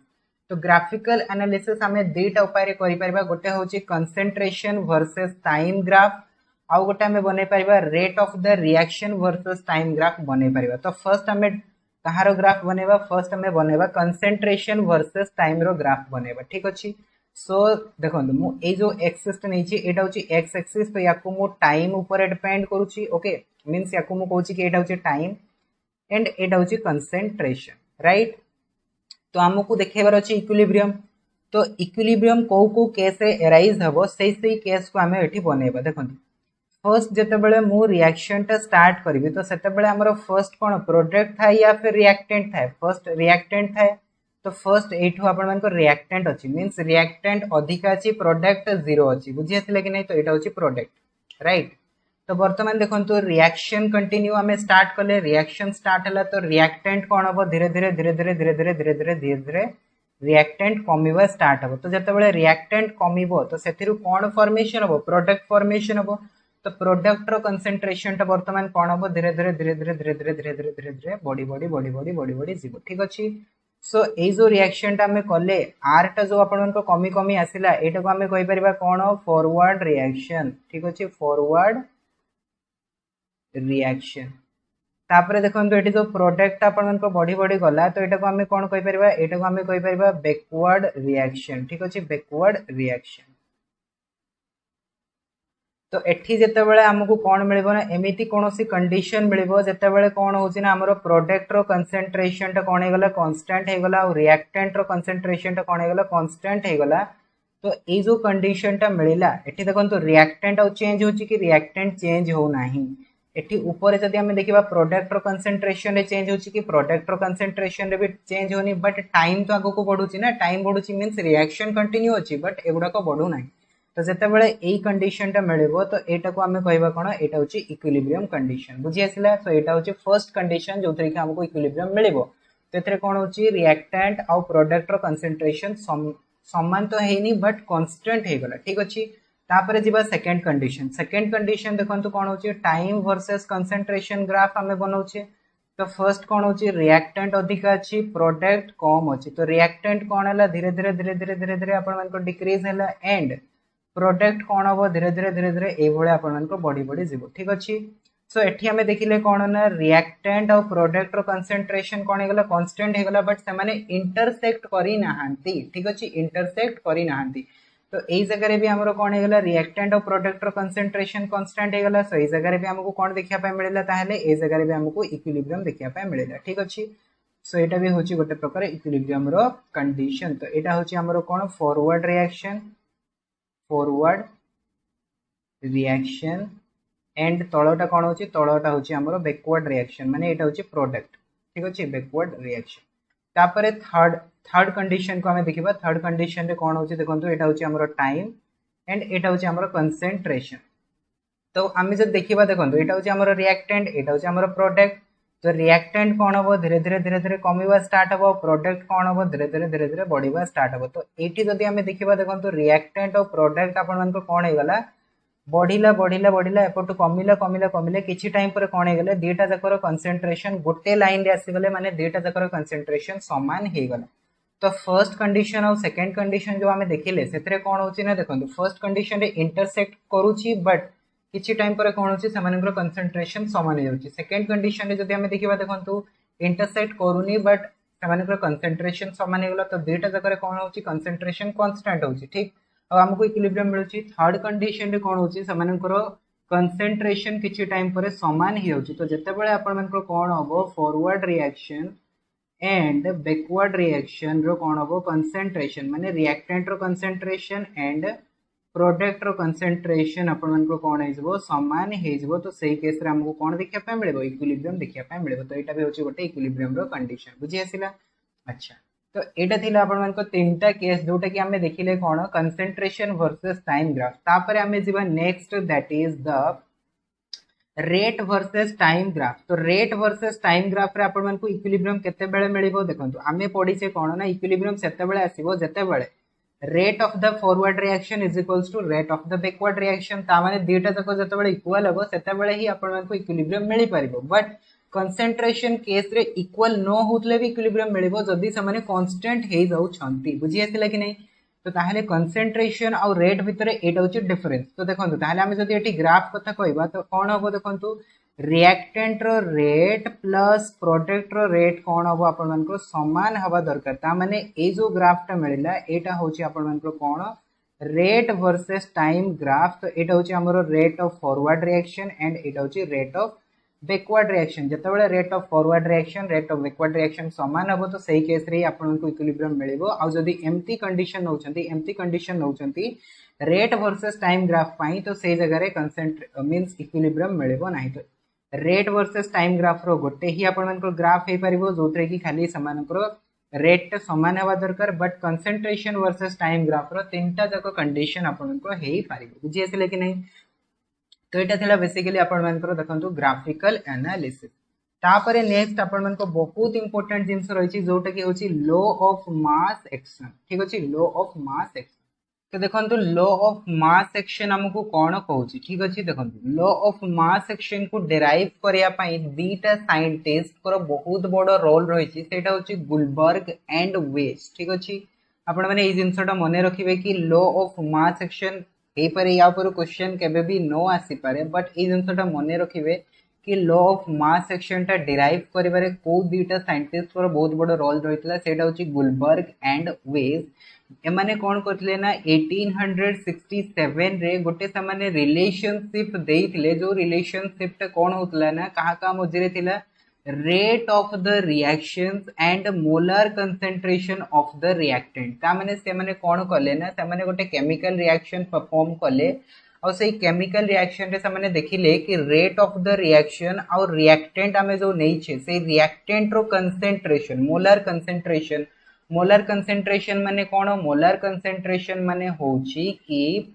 तो ग्राफिकल एनालिसिस हमें दुईटा उपाय रे करि परबा गोटे होची कंसंट्रेशन वर्सेस टाइम ग्राफ आउ गोटे हमें बनै परबा rate of the reaction versus time graph बनै परबा। तो फर्स्ट हमें कहारो ग्राफ बनेबा फर्स्ट हमें बनेबा कंसंट्रेशन वर्सेस टाइम रो ग्राफ बनेबा ठीक अछि। सो देखंतु मु ए जो एक्सिस नै छी एटा होची एक्स एक्सिस तो याको मु टाइम ऊपर डिपेंड करूची ओके मींस याको मु कहूची कि एटा होची टाइम एंड एटा होची कंसंट्रेशन राइट। तो हमकु देखेबार अछि इक्विलिब्रियम। तो इक्विलिब्रियम को केस रे अराइज हबो सही केस को हमें एठी बनेबा। देखंतु फर्स्ट जेतेबेले मु रिएक्शन टा स्टार्ट करबी तो सेतेबेले हमरो फर्स्ट कोन प्रोडक्ट थाए या फिर रिएक्टेंट थाए फर्स्ट रिएक्टेंट थाए। तो फर्स्ट एठो आपण मन को रिएक्टेंट अछि मींस रिएक्टेंट अधिक अछि प्रोडक्ट जीरो अछि बुझी आसिले कि नै। तो एटा होची प्रोडक्ट राइट। तो वर्तमान देखंतु रिएक्शन कंटिन्यू हमें स्टार्ट करले रिएक्शन स्टार्ट हला तो रिएक्टेंट कोन हबो धीरे धीरे धीरे धीरे धीरे धीरे धीरे धीरे धीरे धीरे रिएक्टेंट कमिबा स्टार्ट हबो। तो जेतेबेले रिएक्टेंट कमिबो तो सेथिरु कोन फॉर्मेशन हबो प्रोडक्ट फॉर्मेशन हबो। तो प्रोडक्ट रो कंसंट्रेशन टा वर्तमान कोन हबो धीरे धीरे धीरे धीरे धीरे धीरे धीरे धीरे धीरे धीरे body body body body body body जीवो ठीक अछि। सो ए जो रिएक्शन टा हमें कले आर टा जो आपण को कमी कमी आसिला एटा को हमें कहि परबा कोन फॉरवर्ड रिएक्शन ठीक अछि फॉरवर्ड रिएक्शन तापर देखंतु एटी जो प्रोडक्ट आपण को बढ़ी बढ़ी गला तो एटा को हमें कोन कहि परबा एटा को हमें कहि परबा बैकवर्ड रिएक्शन ठीक अछि बैकवर्ड रिएक्शन तो एठी जेते बेले हमकु कोन मिलबो ना एमिति कोनोसी कंडीशन मिलबो जेते बेले कोन होची ना हमरो प्रोडक्ट रो कंसंट्रेशन टा कोन हे गला कांस्टेंट हे गला और रिएक्टेंट रो कंसंट्रेशन टा कोन हे गला कांस्टेंट हे गला तो ए जो कंडीशन टा मिलिला एठी देखंतु रिएक्टेंट और चेंज होची कि रिएक्टेंट चेंज हो नाही एठी ऊपर जदी हम देखिबा प्रोडक्ट रो कंसंट्रेशन रे चेंज होची कि प्रोडक्ट रो कंसंट्रेशन रे भी चेंज होनी बट टाइम तो आगो को बढ़ुची ना टाइम बढ़ुची मींस रिएक्शन कंटिन्यू होची बट एगुडा को बढ़ु नाही तो जेते बेले एई कंडीशन टा मिलबो तो एटा को हमें कहबा कोन एटा होची इक्विलिब्रियम कंडीशन बुझी आसिला सो एटा होची फर्स्ट कंडीशन जोथरे कि हमको इक्विलिब्रियम मिलबो तो एथरे कोन होची रिएक्टेंट और प्रोडक्ट रो कंसंट्रेशन समान तो हेनी बट कांस्टेंट हे गला ठीक अछि तापरे जिबा सेकंड कंडीशन देखंतु कोन होची टाइम वर्सेस कंसंट्रेशन ग्राफ हमें बनाउछे तो फर्स्ट कोन होची रिएक्टेंट अधिक अछि प्रोडक्ट कम अछि तो रिएक्टेंट कोन हला धीरे धीरे आपण मन को डिक्रीज हला एंड प्रोडक्ट कोन हो धीरे धीरे ए भले आपण मन को बॉडी बॉडी जीवो ठीक अछि सो एठी हमें देखिले कोन ना रिएक्टेंट और प्रोडक्ट रो कंसंट्रेशन कोन हेगला कांस्टेंट हेगला बट से माने इंटरसेक्ट करी नाहंती ठीक अछि इंटरसेक्ट करी नाहंती तो एई जगह रे भी हमरो कोन हेगला रिएक्टेंट और प्रोडक्ट रो कंसंट्रेशन कांस्टेंट हेगला सो एई जगह रे भी हमको कोन देखिया पाए मिलेला ताहले एई जगह रे भी हमको इक्विलिब्रियम देखिया पाए मिलेला ठीक अछि सो एटा भी होची गोटे प्रकार इक्विलिब्रियम रो कंडीशन तो एटा होची हमरो कोन फॉरवर्ड रिएक्शन एंड तळटा कोन होची तळटा होची हमरो बैकवर्ड रिएक्शन माने एटा होची प्रोडक्ट ठीक अछि बैकवर्ड रिएक्शन तापरे थर्ड कंडीशन को हमें देखिबा थर्ड कंडीशन रे कोन होची देखंतु एटा होची हमरो टाइम एंड एटा होची हमरो कंसंट्रेशन तो हमें जब देखिबा देखंतु एटा होची हमरो रिएक्टेंट एटा होची हमरो प्रोडक्ट तो रिएक्टेंट कोन हो धीरे धीरे कमिबा स्टार्ट हो प्रोडक्ट कोन हो धीरे धीरे बढ़िबा स्टार्ट हो तो एठी जदी हमें देखिबा देखंतु रिएक्टेंट और प्रोडक्ट आपण मन को कोन हे गला बढ़िला एपटू कमिला किछि टाइम पर कोन हे गले दीटा जकर कंसंट्रेशन गोटे लाइन रे आसी गले माने दीटा जकर कंसंट्रेशन समान हे गला तो फर्स्ट कंडीशन और सेकंड कंडीशन जो हमें देखिले सेतरे कोन होची ना देखंतु फर्स्ट कंडीशन रे इंटरसेक्ट करूची बट किछि टाइम पर कोन होची समानकर कंसंट्रेशन समान हे होची सेकंड कंडीशन रे जदी हमें देखिबा देखंतु इंटरसेक्ट करूनी बट समानकर कंसंट्रेशन समान हे गला तो दीटा जकर कोन होची कंसंट्रेशन कांस्टेंट होची ठीक अब हमको इक्विलिब्रियम मिलुची थर्ड कंडीशन रे कोन होची समानकर कंसंट्रेशन किछि टाइम पर समान ही होची तो जते बेले आपण मानकर कोन होबो forward reaction and backward reaction रो कोन होबो कंसंट्रेशन माने रिएक्टेंट रो कंसंट्रेशन एंड प्रोडक्ट रो कंसंट्रेशन आपण मानकर कोन हेजबो समान हेजबो तो सही केस रे हमको कोन देखिया पाए मिलबो इक्विलिब्रियम देखिया पाए मिलबो तो एटा भी होची गोटे इक्विलिब्रियम रो कंडीशन बुझी आसिला अच्छा तो एटा थिला आपण मानको तीनटा केस जोटा कि हमें देखिले कोन कंसंट्रेशन वर्सेस टाइम ग्राफ तापरे हमें जीवा next that is the rate versus time graph तो रेट वर्सेस टाइम ग्राफ रे आपण मानको इक्विलिब्रियम केते बेले मिलिबो देखंतु हमें पढिसे कोन ना इक्विलिब्रियम सेते बेले आसीबो जेते बेले rate of the forward reaction is equals to rate of the backward reaction ता माने दीटा तक जेते बेले इक्वल हबो सेते बेले ही आपण मानको इक्विलिब्रियम मिलि परिबो बट कंसंट्रेशन केस रे इक्वल नो होतले भी इक्विलिब्रियम मिलिबो जदी समान कांस्टेंट हे जाउ छंती बुझी आसिला कि नै तो ताहले कंसंट्रेशन और रेट भितरे एटा होची डिफरेंस तो देखंतु ताहले हमें जदी एटी ग्राफ कथा कहबा तो कोन हबो देखंतु रिएक्टेंट रो रेट प्लस प्रोडक्ट रो रेट कोन हबो आपण मन को समान हवा दरकार ता माने ए जो ग्राफ टा मिलिला एटा होची आपण मन को कोन रेट वर्सेस टाइम ग्राफ तो एटा होची हमरो rate of forward reaction and एटा होची रेट ऑफ बैकवर्ड रिएक्शन जते बेले rate of forward reaction rate of backward reaction समान हबो तो सही केस रे आपन को इक्विलिब्रियम मिलिबो आ जदी एम्प्टी कंडीशन नउचंती रेट वर्सेस टाइम ग्राफ पाई तो सही जगह रे मींस इक्विलिब्रियम मिलिबो नाही तो रेट वर्सेस टाइम ग्राफ रो गोटे ही आपन मन को ग्राफ हे परिबो जोतरे की खाली समान को रेट समान हवा दरकार but concentration versus time graph रो तीनटा जको कंडीशन आपन को हे परिबो बुझी आसिले कि नहीं तो एटा थिला बेसिकली आपण मानकर देखंतु ग्राफिकल एनालिसिस तापरे नेक्स्ट आपण मानको बहुत इंपोर्टेंट जिंस रहिछि जोटा कि होछि लॉ ऑफ मास एक्शन ठीक अछि लॉ ऑफ मास एक्शन तो देखंतु लॉ ऑफ मास एक्शन हमकु कोन कहउछि ठीक अछि देखंतु लॉ ऑफ मास एक्शन को डेराइव करिया पई दीटा साइंटिस्ट को बहुत बड़ रोल रहिछि सेटा होछि गुलबर्ग एंड वेस्ट ठीक अछि आपण माने ए जिंसटा मने रखिबे कि लॉ ऑफ मास एक्शन ए पर या पर क्वेश्चन केबे भी नो आसी पारे बट ए जिंसटा मने रखिबे कि लॉ ऑफ मास एक्शन टा डिराइव करिबारे को दुईटा साइंटिस्ट पर बहुत बड़ रोल रहितला सेटा होची गुलबर्ग एंड वेज एमाने कोन करथिले ना 1867 रे गोटे सामान्य रिलेशनशिप देइथिले जो रिलेशनशिप टा कोन होतला ना कहा का मझरे थिला rate of the reactions and molar concentration of the reactant ता माने से माने कोन कले ना से माने गोटे केमिकल रिएक्शन परफॉर्म कले और से केमिकल रिएक्शन रे से माने देखिले कि रेट ऑफ द रिएक्शन और रिएक्टेंट हमें जो नहीं छे से रिएक्टेंट रो कंसंट्रेशन मोलर कंसंट्रेशन माने कोन मोलर कंसंट्रेशन माने होची कि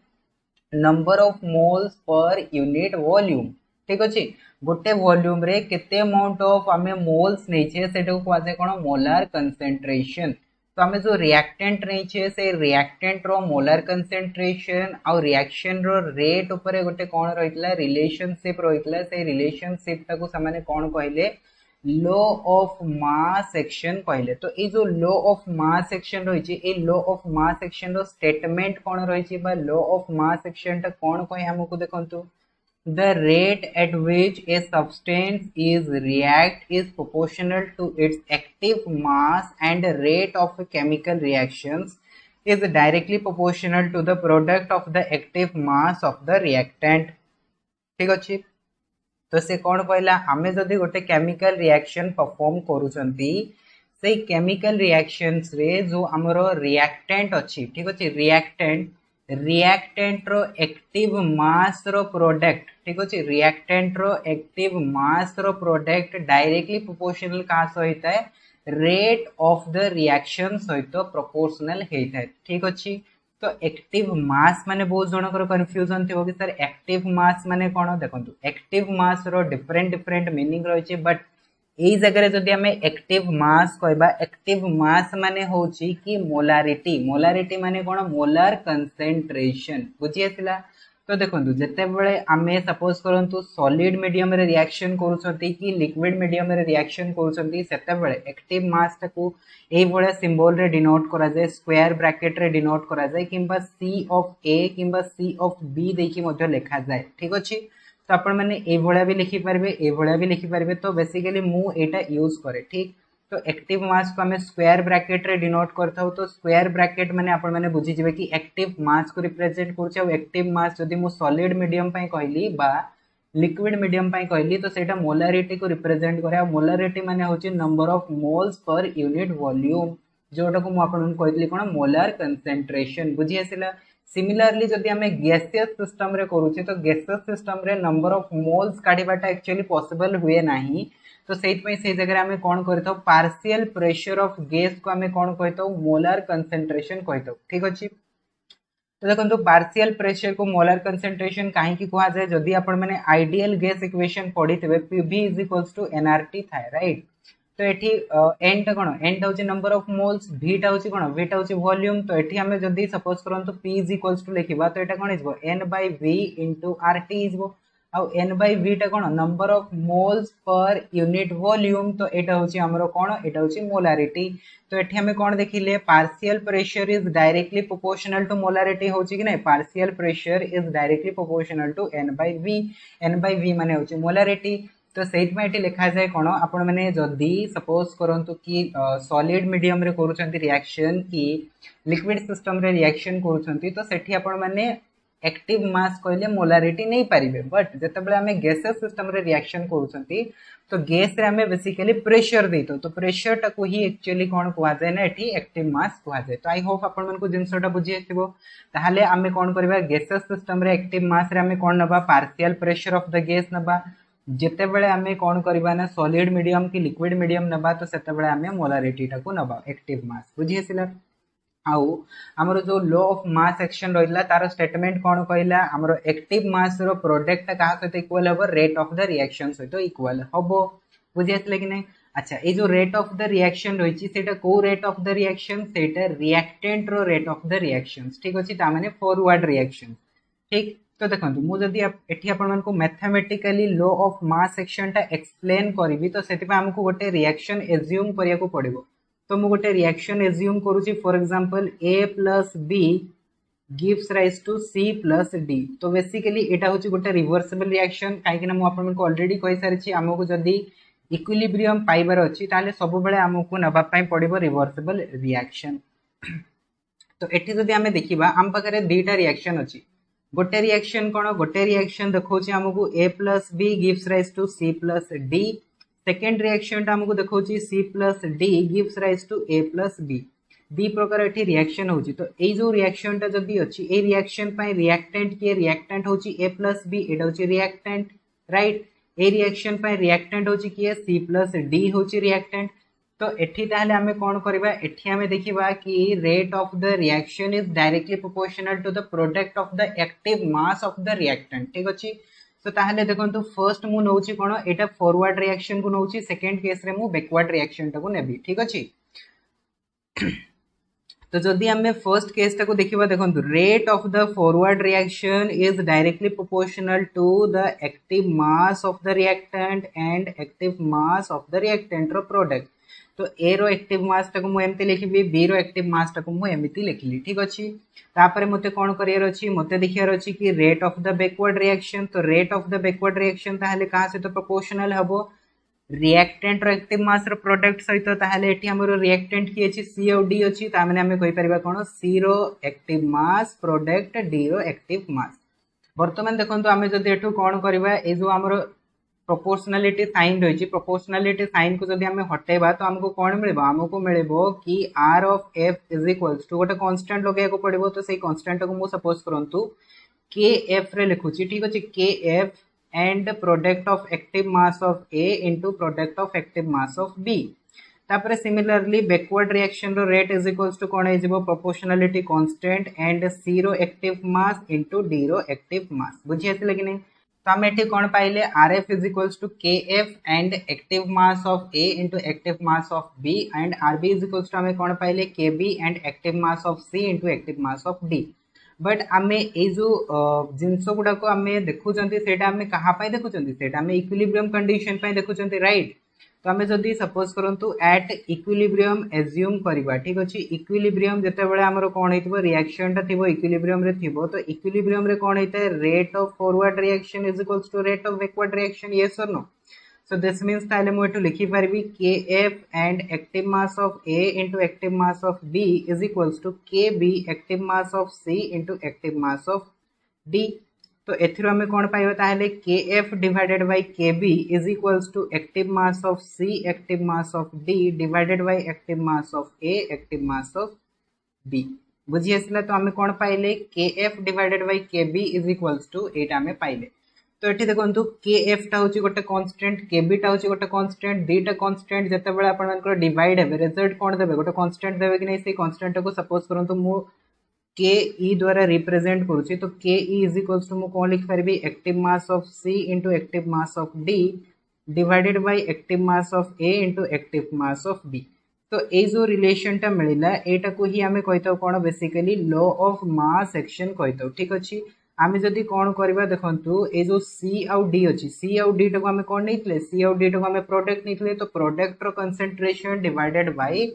number of moles per unit volume ठीक अछि गोटे वॉल्यूम रे केते अमाउंट ऑफ हमें मोल्स नहीं छे सेटा को आसे कोन मोलर कंसंट्रेशन तो हमें जो रिएक्टेंट नहीं छे से रिएक्टेंट रो मोलर कंसंट्रेशन और रिएक्शन रो रेट ऊपर गोटे कोन रहितला रिलेशनशिप रहितला से रिलेशनशिप ताको सामान्य कोन कहले लॉ ऑफ मास एक्शन कहले तो ए जो लॉ ऑफ मास एक्शन रही छे ए लॉ ऑफ मास एक्शन रो स्टेटमेंट कोन रही छे बा लॉ ऑफ मास एक्शन ता कोन कहि हमको देखंतु the rate at which a substance is react is proportional to its active mass and the rate of chemical reactions is directly proportional to the product of the active mass of the reactant ठीक अछि तो से कोन कहला हमें जदी गोटे chemical reaction perform करूचंती से chemical reactions रे जो हमरो रिएक्टेंट अछि ठीक अछि रिएक्टेंट रो एक्टिव मास रो प्रोडक्ट ठीक अछि रिएक्टेंट रो एक्टिव मास रो प्रोडक्ट डायरेक्टली प्रोपोर्शनल का सहित है रेट ऑफ द रिएक्शन सहित प्रोपोर्शनल हेता है ठीक अछि तो एक्टिव मास माने बहुत जनकर कंफ्यूजन थिबो कि सर एक्टिव मास माने कोन देखंतु एक्टिव मास रो डिफरेंट मीनिंग रहै छै बट एई जगह जदि हमें एक्टिव मास कहबा एक्टिव मास माने होची कि मोलारिटी माने कोन मोलर कंसंट्रेशन बुझी आसिला तो देखंतु जते बेले हमें सपोज करंतु सॉलिड मीडियम रे रिएक्शन करूछंती कि लिक्विड मीडियम रे रिएक्शन करूछंती सेते बेले एक्टिव मास ताकू एई भले सिंबल रे डिनोट करा जाय स्क्वायर ब्रैकेट रे डिनोट करा जाय किंबा C ऑफ A किंबा C ऑफ B देखि मध्ये लिखा जाय ठीक अछि तो आपण माने ए भळा भी लिखि परबे ए भळा भी लिखि परबे तो बेसिकली मु एटा यूज करे ठीक तो एक्टिव मास को हमें स्क्वायर ब्रैकेट रे डिनोट करथाउ तो स्क्वायर ब्रैकेट माने आपण माने बुझी जेबे कि एक्टिव मास को रिप्रेजेंट करछ और एक्टिव मास जदी मु सॉलिड मीडियम पई कहली बा लिक्विड मीडियम पई कहली तो सेटा मोलारिटी को रिप्रेजेंट करे और मोलारिटी माने होची number of moles per unit volume जोटा को मु आपण कहली कोन मोलर कंसंट्रेशन बुझी आसिला सिमिलरली जदि हमें गैसियस सिस्टम रे करूचे तो गैसियस सिस्टम रे नंबर ऑफ मोल्स काढीबाटा एक्चुअली पॉसिबल हुए नाही तो सेट में से जगह हमें कोन करथौ पार्शियल प्रेशर ऑफ गैस को हमें कोन कहथौ मोलर कंसंट्रेशन कहथौ ठीक अछि तो देखंतु पार्शियल प्रेशर को मोलर कंसंट्रेशन काहे की कहा जाय जदि आपण माने आइडियल गैस इक्वेशन पढितबे Pv = nRT थाय राइट तो एठी एन टा कोन एन टा होची नंबर ऑफ मोल्स v टा होची कोन v टा होची वॉल्यूम तो एठी हमें जदी सपोज करन तो p लिखिबा तो एटा कोन हिजबो n/v * RT हिजबो आ n/v टा कोन number of moles per unit volume तो एटा होची हमरो कोन एटा होची मोलारिटी तो एठी हमें कोन देखिले partial pressure is directly proportional to molarity होची कि नै partial pressure is directly proportional to n/v माने होची मोलारिटी तो सेट में एटी लिखा जाए कोन आपण माने जदी सपोज करंतु कि सॉलिड मीडियम रे करूछंती रिएक्शन कि लिक्विड सिस्टम रे रिएक्शन करूछंती तो सेठी आपण माने एक्टिव मास कहले मोलारिटी नहीं पारिबे बट जते बेले हमें गैसेस सिस्टम रे रिएक्शन करूछंती तो गैस रे हमें बेसिकली प्रेशर देतो तो प्रेशर टा को ही एक्चुअली कोन कहवा जाय ना एठी एक्टिव मास कहवा जाय तो आई होप आपण मन को जिंसटा बुझी आथिबो ताहाले हमें कोन करबा गैसेस सिस्टम रे एक्टिव मास रे हमें कोन नबा partial pressure of the gas नबा जेते बेले हमें कोन करबा ना सॉलिड मीडियम की लिक्विड मीडियम नबा तो सेते बेले हमें मोलारिटी टा को नबा एक्टिव मास बुझी आसिला आउ हमरो जो लॉ ऑफ मास एक्शन रहिला तार स्टेटमेंट कोन कहला हमरो एक्टिव मास रो प्रोडक्ट कहा सहित इक्वल हबो रेट ऑफ द रिएक्शन सहित इक्वल हबो बुझी आसिला कि नै अच्छा ए जो रेट ऑफ द रिएक्शन रहिछि सेटा को रेट ऑफ द रिएक्शन सेटा रिएक्टेंट रो रेट ऑफ द रिएक्शंस ठीक अछि ता माने फॉरवर्ड रिएक्शन ठीक तो देखंतु मु जदी एठी आपण मन को mathematically law of mass action टा एक्सप्लेन करबी तो सेति पे हमको गोटे रिएक्शन एज्यूम करिया को पड़िबो तो मु गोटे रिएक्शन एज्यूम करूची for example a + b gives rise to C plus D। तो बेसिकली एटा होची गोटे रिवर्सिबल रिएक्शन काहे ना मु आपन को ऑलरेडी कहि सारिछि हमको जदी इक्विलिब्रियम पाइबार अछि ताले सब बेले हमको नबा पई पड़िबो रिवर्सिबल रिएक्शन। तो एठी जदी हमें देखिबा हम पाखरे दीटा रिएक्शन अछि गोटे रिएक्शन कोन गोटे रिएक्शन देखौछि हमको A plus B gives rise to C plus D। Second reaction हमको देखौछि C plus D gives rise to A plus B। दी प्रकार एठी रिएक्शन होछि तो ए जो रिएक्शन ता जदी अछि ए रिएक्शन पय रिएक्टेंट के रिएक्टेंट होछि A प्लस B एटा होछि रिएक्टेंट राइट। ए रिएक्शन पय रिएक्टेंट होछि कि C प्लस D होछि रिएक्टेंट। तो एठी ताहले हमें कोन करबा एठी हमें देखिबा कि rate of the reaction is directly proportional to the product of the active mass of the reactant ठीक अछि। तो ताहले देखंतु फर्स्ट मु नउछि कोन एटा फॉरवर्ड रिएक्शन को नउछि सेकंड केस रे मु बैकवर्ड रिएक्शन टा को नेबी ठीक अछि। तो जदि हमें फर्स्ट केस टा को देखिबा देखंतु rate of the forward reaction is directly proportional to the active mass of the reactant and active mass of the reactant रो प्रोडक्ट। तो ए रो एक्टिव मास टा को मु एमती लिखिबी बी रो एक्टिव मास टा को मु एमती लिखली ठीक अछि। तापरे मते कोन करियर अछि मते देखियर अछि कि rate of the backward reaction. तो rate of the backward reaction ताहले कहा से तो प्रोपोर्शनल हबो रिएक्टेंट रो एक्टिव मास रो प्रोडक्ट सहित ताहले एठी हमरो रिएक्टेंट की अछि C और D अछि ता माने हमें कहि परिबा कोन C रो एक्टिव मास प्रोडक्ट D रो एक्टिव मास। वर्तमान देखंतु हमें जदि एठु कोन करबा ए जो हमरो प्रोपोर्शनलिटी साइन रही प्रोपोर्शनलिटी साइन को जदि हमें हटेबा तो हमको कौन मिले हमको मिले कि R of F is equals to गोटे कांस्टेंट लगे को पड़िबो। तो सही कांस्टेंट को मु सपोज करंतु KF रे लिखुची ठीक अछि KF and product of active mass of A into product of active mass of B। तापरे सिमिलरली बैकवर्ड रिएक्शन रो रेट इज इक्वल्स टू कोन हेजिबो प्रोपोर्शनलिटी कांस्टेंट एंड C रो एक्टिव मास इनटू D रो active mass बुझि आथिले कि नै। तो हम एठी कोन पाइले RF is equals to KF and active mass of A into active mass of B and RB is equals to हमें कोन पाइले KB and active mass of C into active mass of D। But आमे ए जो जिंस गुडा को आमे देखु जंती सेटा आमे कहा पाई देखु जंती सेटा आमे इक्विलिब्रियम कंडीशन पाई देखु जंती राइट। तो आमे जदी सपोज करंतु एट इक्विलिब्रियम एज्यूम करबा ठीक अछि इक्विलिब्रियम जते बेले हमरो कोन हेतिबो रिएक्शन ता थिबो इक्विलिब्रियम रे थिबो। तो इक्विलिब्रियम रे कोन हेते rate of forward reaction is equals to rate of backward reaction yes और नो। So this means ताले मु एटु लिखि परबी KF and active mass of A into active mass of B is equals to KB active mass of C into active mass of D। तो एथिरो हमें कोन पाइबा ताले KF divided by KB is equals to active mass of C active mass of D divided by active mass of A active mass of B बुझी आसला। तो हमें कोन पाइले KF divided by KB is equals to एटा हमें पाइले। तो एठी देखंतु KF टा होची गोटे कांस्टेंट KB टा होची गोटे कांस्टेंट दीटा कांस्टेंट जते बेले आपण मानकर डिवाइड हेबे रिजल्ट कोन देबे गोटे कांस्टेंट देबे कि नै से कांस्टेंट को सपोज करंतु मु KE द्वारा रिप्रेजेंट करूची। तो KE इज इक्वल्स टू मु कोन लिख परबी active mass of C into active mass of D divided by active mass of A into active mass of B। तो ए जो रिलेशन टा मिलिला एटा को ही हमें कहितो कोन basically law of mass action कहितो ठीक अछि। आमे जदि कोन करबा देखंतु ए जो C आउ D अछि C आउ D को हमें कोन नैतले C आउ D को हमें प्रोडक्ट नैतले। तो प्रोडक्ट रो कंसंट्रेशन डिवाइडेड बाय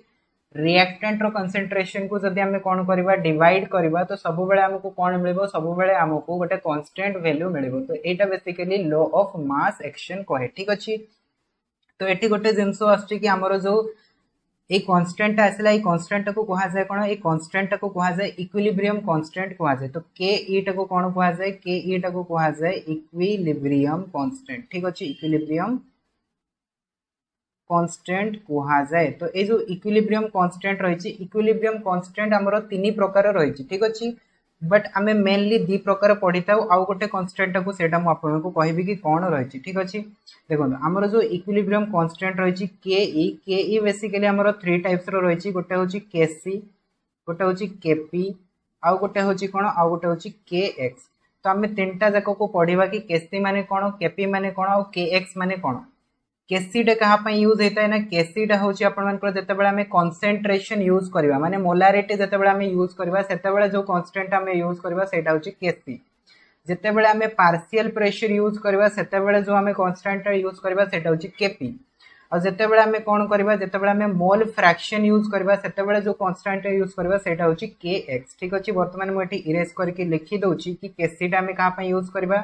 रिएक्टेंट रो कंसंट्रेशन को जदि हमें कोन करबा डिवाइड करबा तो सब बेले हमको कोन मिलबो सब बेले हमको गोटे कांस्टेंट वैल्यू मिलबो। तो एटा basically law of mass action कहे ठीक अछि। तो एटी गोटे जिंसो आछि कि हमरो जो ए कांस्टेंट आसला ए कांस्टेंट को कहा जाय कोन ए कांस्टेंट को कहा जाय इक्विलिब्रियम कांस्टेंट कहा जाय। तो KE टा को कोन कहा जाय KE टा को कहा जाय इक्विलिब्रियम कांस्टेंट ठीक अछि इक्विलिब्रियम कांस्टेंट कहा जाय। तो ए जो इक्विलिब्रियम कांस्टेंट रहिछि इक्विलिब्रियम कांस्टेंट हमरो तीन प्रकार रहिछि ठीक अछि। बट आमे मेनली दी प्रकार पढिताउ आउ गोटे कांस्टेंट को सेटा मु आपन को कहबी कि कोन रहिछि ठीक अछि। देखो हमरो जो इक्विलिब्रियम कांस्टेंट रहिछि KE बेसिकली हमरो थ्री टाइप्स रो रहिछि गोटे होछि KC गोटे होछि KP आउ गोटे होछि कोन आउ गोटे होछि KX। तो हमें तीनटा जाको को पढिबा कि KC माने कोन KP माने कोन आउ KX माने कोन। KC डे कहा पई यूज हेता है ना KC डे होछि आपण मानकर जते बेला हमें कंसंट्रेशन यूज करबा माने मोलारिटी जते बेला हमें यूज करबा सेते बेला जो कांस्टेंट हमें यूज करबा सेटा होछि KC। जते बेला हमें पार्शियल प्रेशर यूज करबा सेते बेला जो हमें कांस्टेंट यूज करबा सेटा होछि KP। और जितेबाला आम कौन करवा जितेबाला आम मोल फ्रैक्शन यूज करवा सेतेबाला जो कांस्टेंट यूज करवा सेटा होची kx ठीक अछि। वर्तमान मु एठी इरेज करके लिखि दउची कि केसीटा आम कहा पे यूज करवा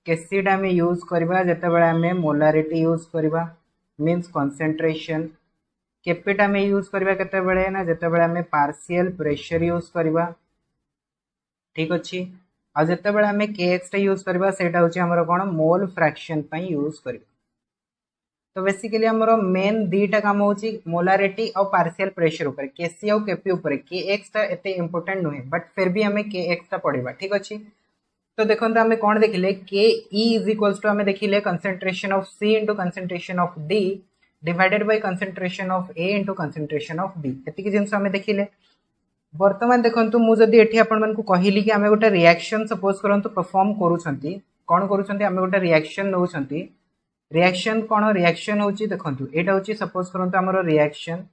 केसीटा आम यूज करवा जितेबाला आम मोलारिटी यूज करवा मींस कंसंट्रेशन। केपीटा आम यूज करवा केतेबाला ना जितेबाला आम पार्शियल प्रेशर यूज करवा ठीक अछि। आ जितेबाला आम kx टा यूज करवा सेटा होची हमर कोन मोल फ्रैक्शन पे यूज करवा। तो बेसिकली हमर मेन दीटा काम होची मोलारिटी और पार्शियल प्रेशर ऊपर केसी और केपी ऊपर kx ता एते इंपोर्टेंट नुहे बट फिर भी हमें kx ता पढ़िबा ठीक अछि। तो देखंत हमें कोन देखिले ke इज इक्वल्स टू हमें देखिले concentration of c into concentration of d divided bye concentration of a into concentration of b एतिकी जिंस हमें देखिले। वर्तमान देखंतु मु जदी एठी आपण मन को कहिली कि हमें गोटे रिएक्शन सपोज करंतु परफॉर्म करूछंती कोन करूछंती हमें गोटे रिएक्शन नउछंती रिएक्शन कौन रिएक्शन होची देखंतु एटा होची सपोज करंतु हमरो रिएक्शन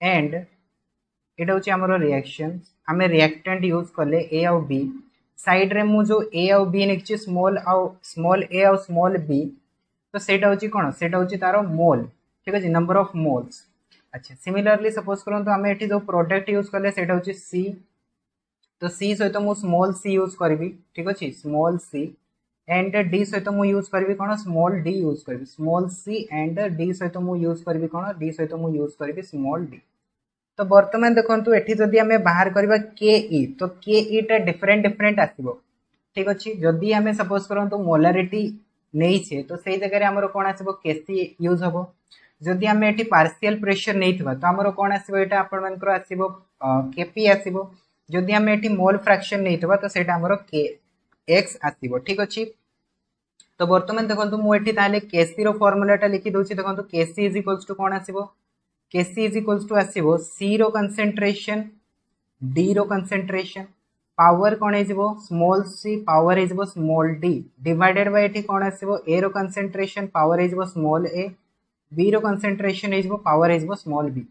एंड एटा होची हमरो रिएक्शन हमें रिएक्टेंट यूज करले a और b साइड रे मु जो a और b नेक्ची स्मॉल a और स्मॉल b तो सेटा होची कोन सेटा होची तारो मोल ठीक अछि नंबर ऑफ मोल्स। अच्छा सिमिलरली सपोज करंतु हमें एठी जो प्रोडक्ट यूज करले सेटा होची c तो c सहित मु स्मॉल c यूज करबी ठीक अछि स्मॉल c एंड d सहित मु यूज करबी कोन स्मॉल d यूज करबी स्मॉल c एंड d सहित मु यूज करबी कोन d सहित मु यूज करबी स्मॉल d। तो वर्तमान देखंतु एठी जदी हमें बाहर करबा ke तो ke टा डिफरेंट आसीबो ठीक अछि। जदी हमें सपोज करंतु मोलारिटी नै छे तो सेही जगह रे हमरो कोन आसीबो kc यूज हबो। जदी हमें एठी पार्शियल प्रेशर नै थिबा तो हमरो कोन आसीबो एटा आपण मानकर आसीबो kp आसीबो। जदी हमें एठी मोल फ्रैक्शन नै थिबा तो सेटा हमरो kx आसीबो ठीक अछि। तो वर्तमान देखंतु मु एठी ताले kc रो फार्मूलाटा लिखि दोछि देखंतु kc इज इक्वल्स टू कोन आसीबो kc इज इक्वल्स टू आसीबो c रो कंसंट्रेशन d रो कंसंट्रेशन पावर कोन हेजिबो स्मॉल c पावर हेजिबो स्मॉल d डिवाइडेड बाय एठी कोन आसीबो a रो कंसंट्रेशन पावर हेजिबो स्मॉल a b रो कंसंट्रेशन हेजिबो पावर हेजिबो स्मॉल b।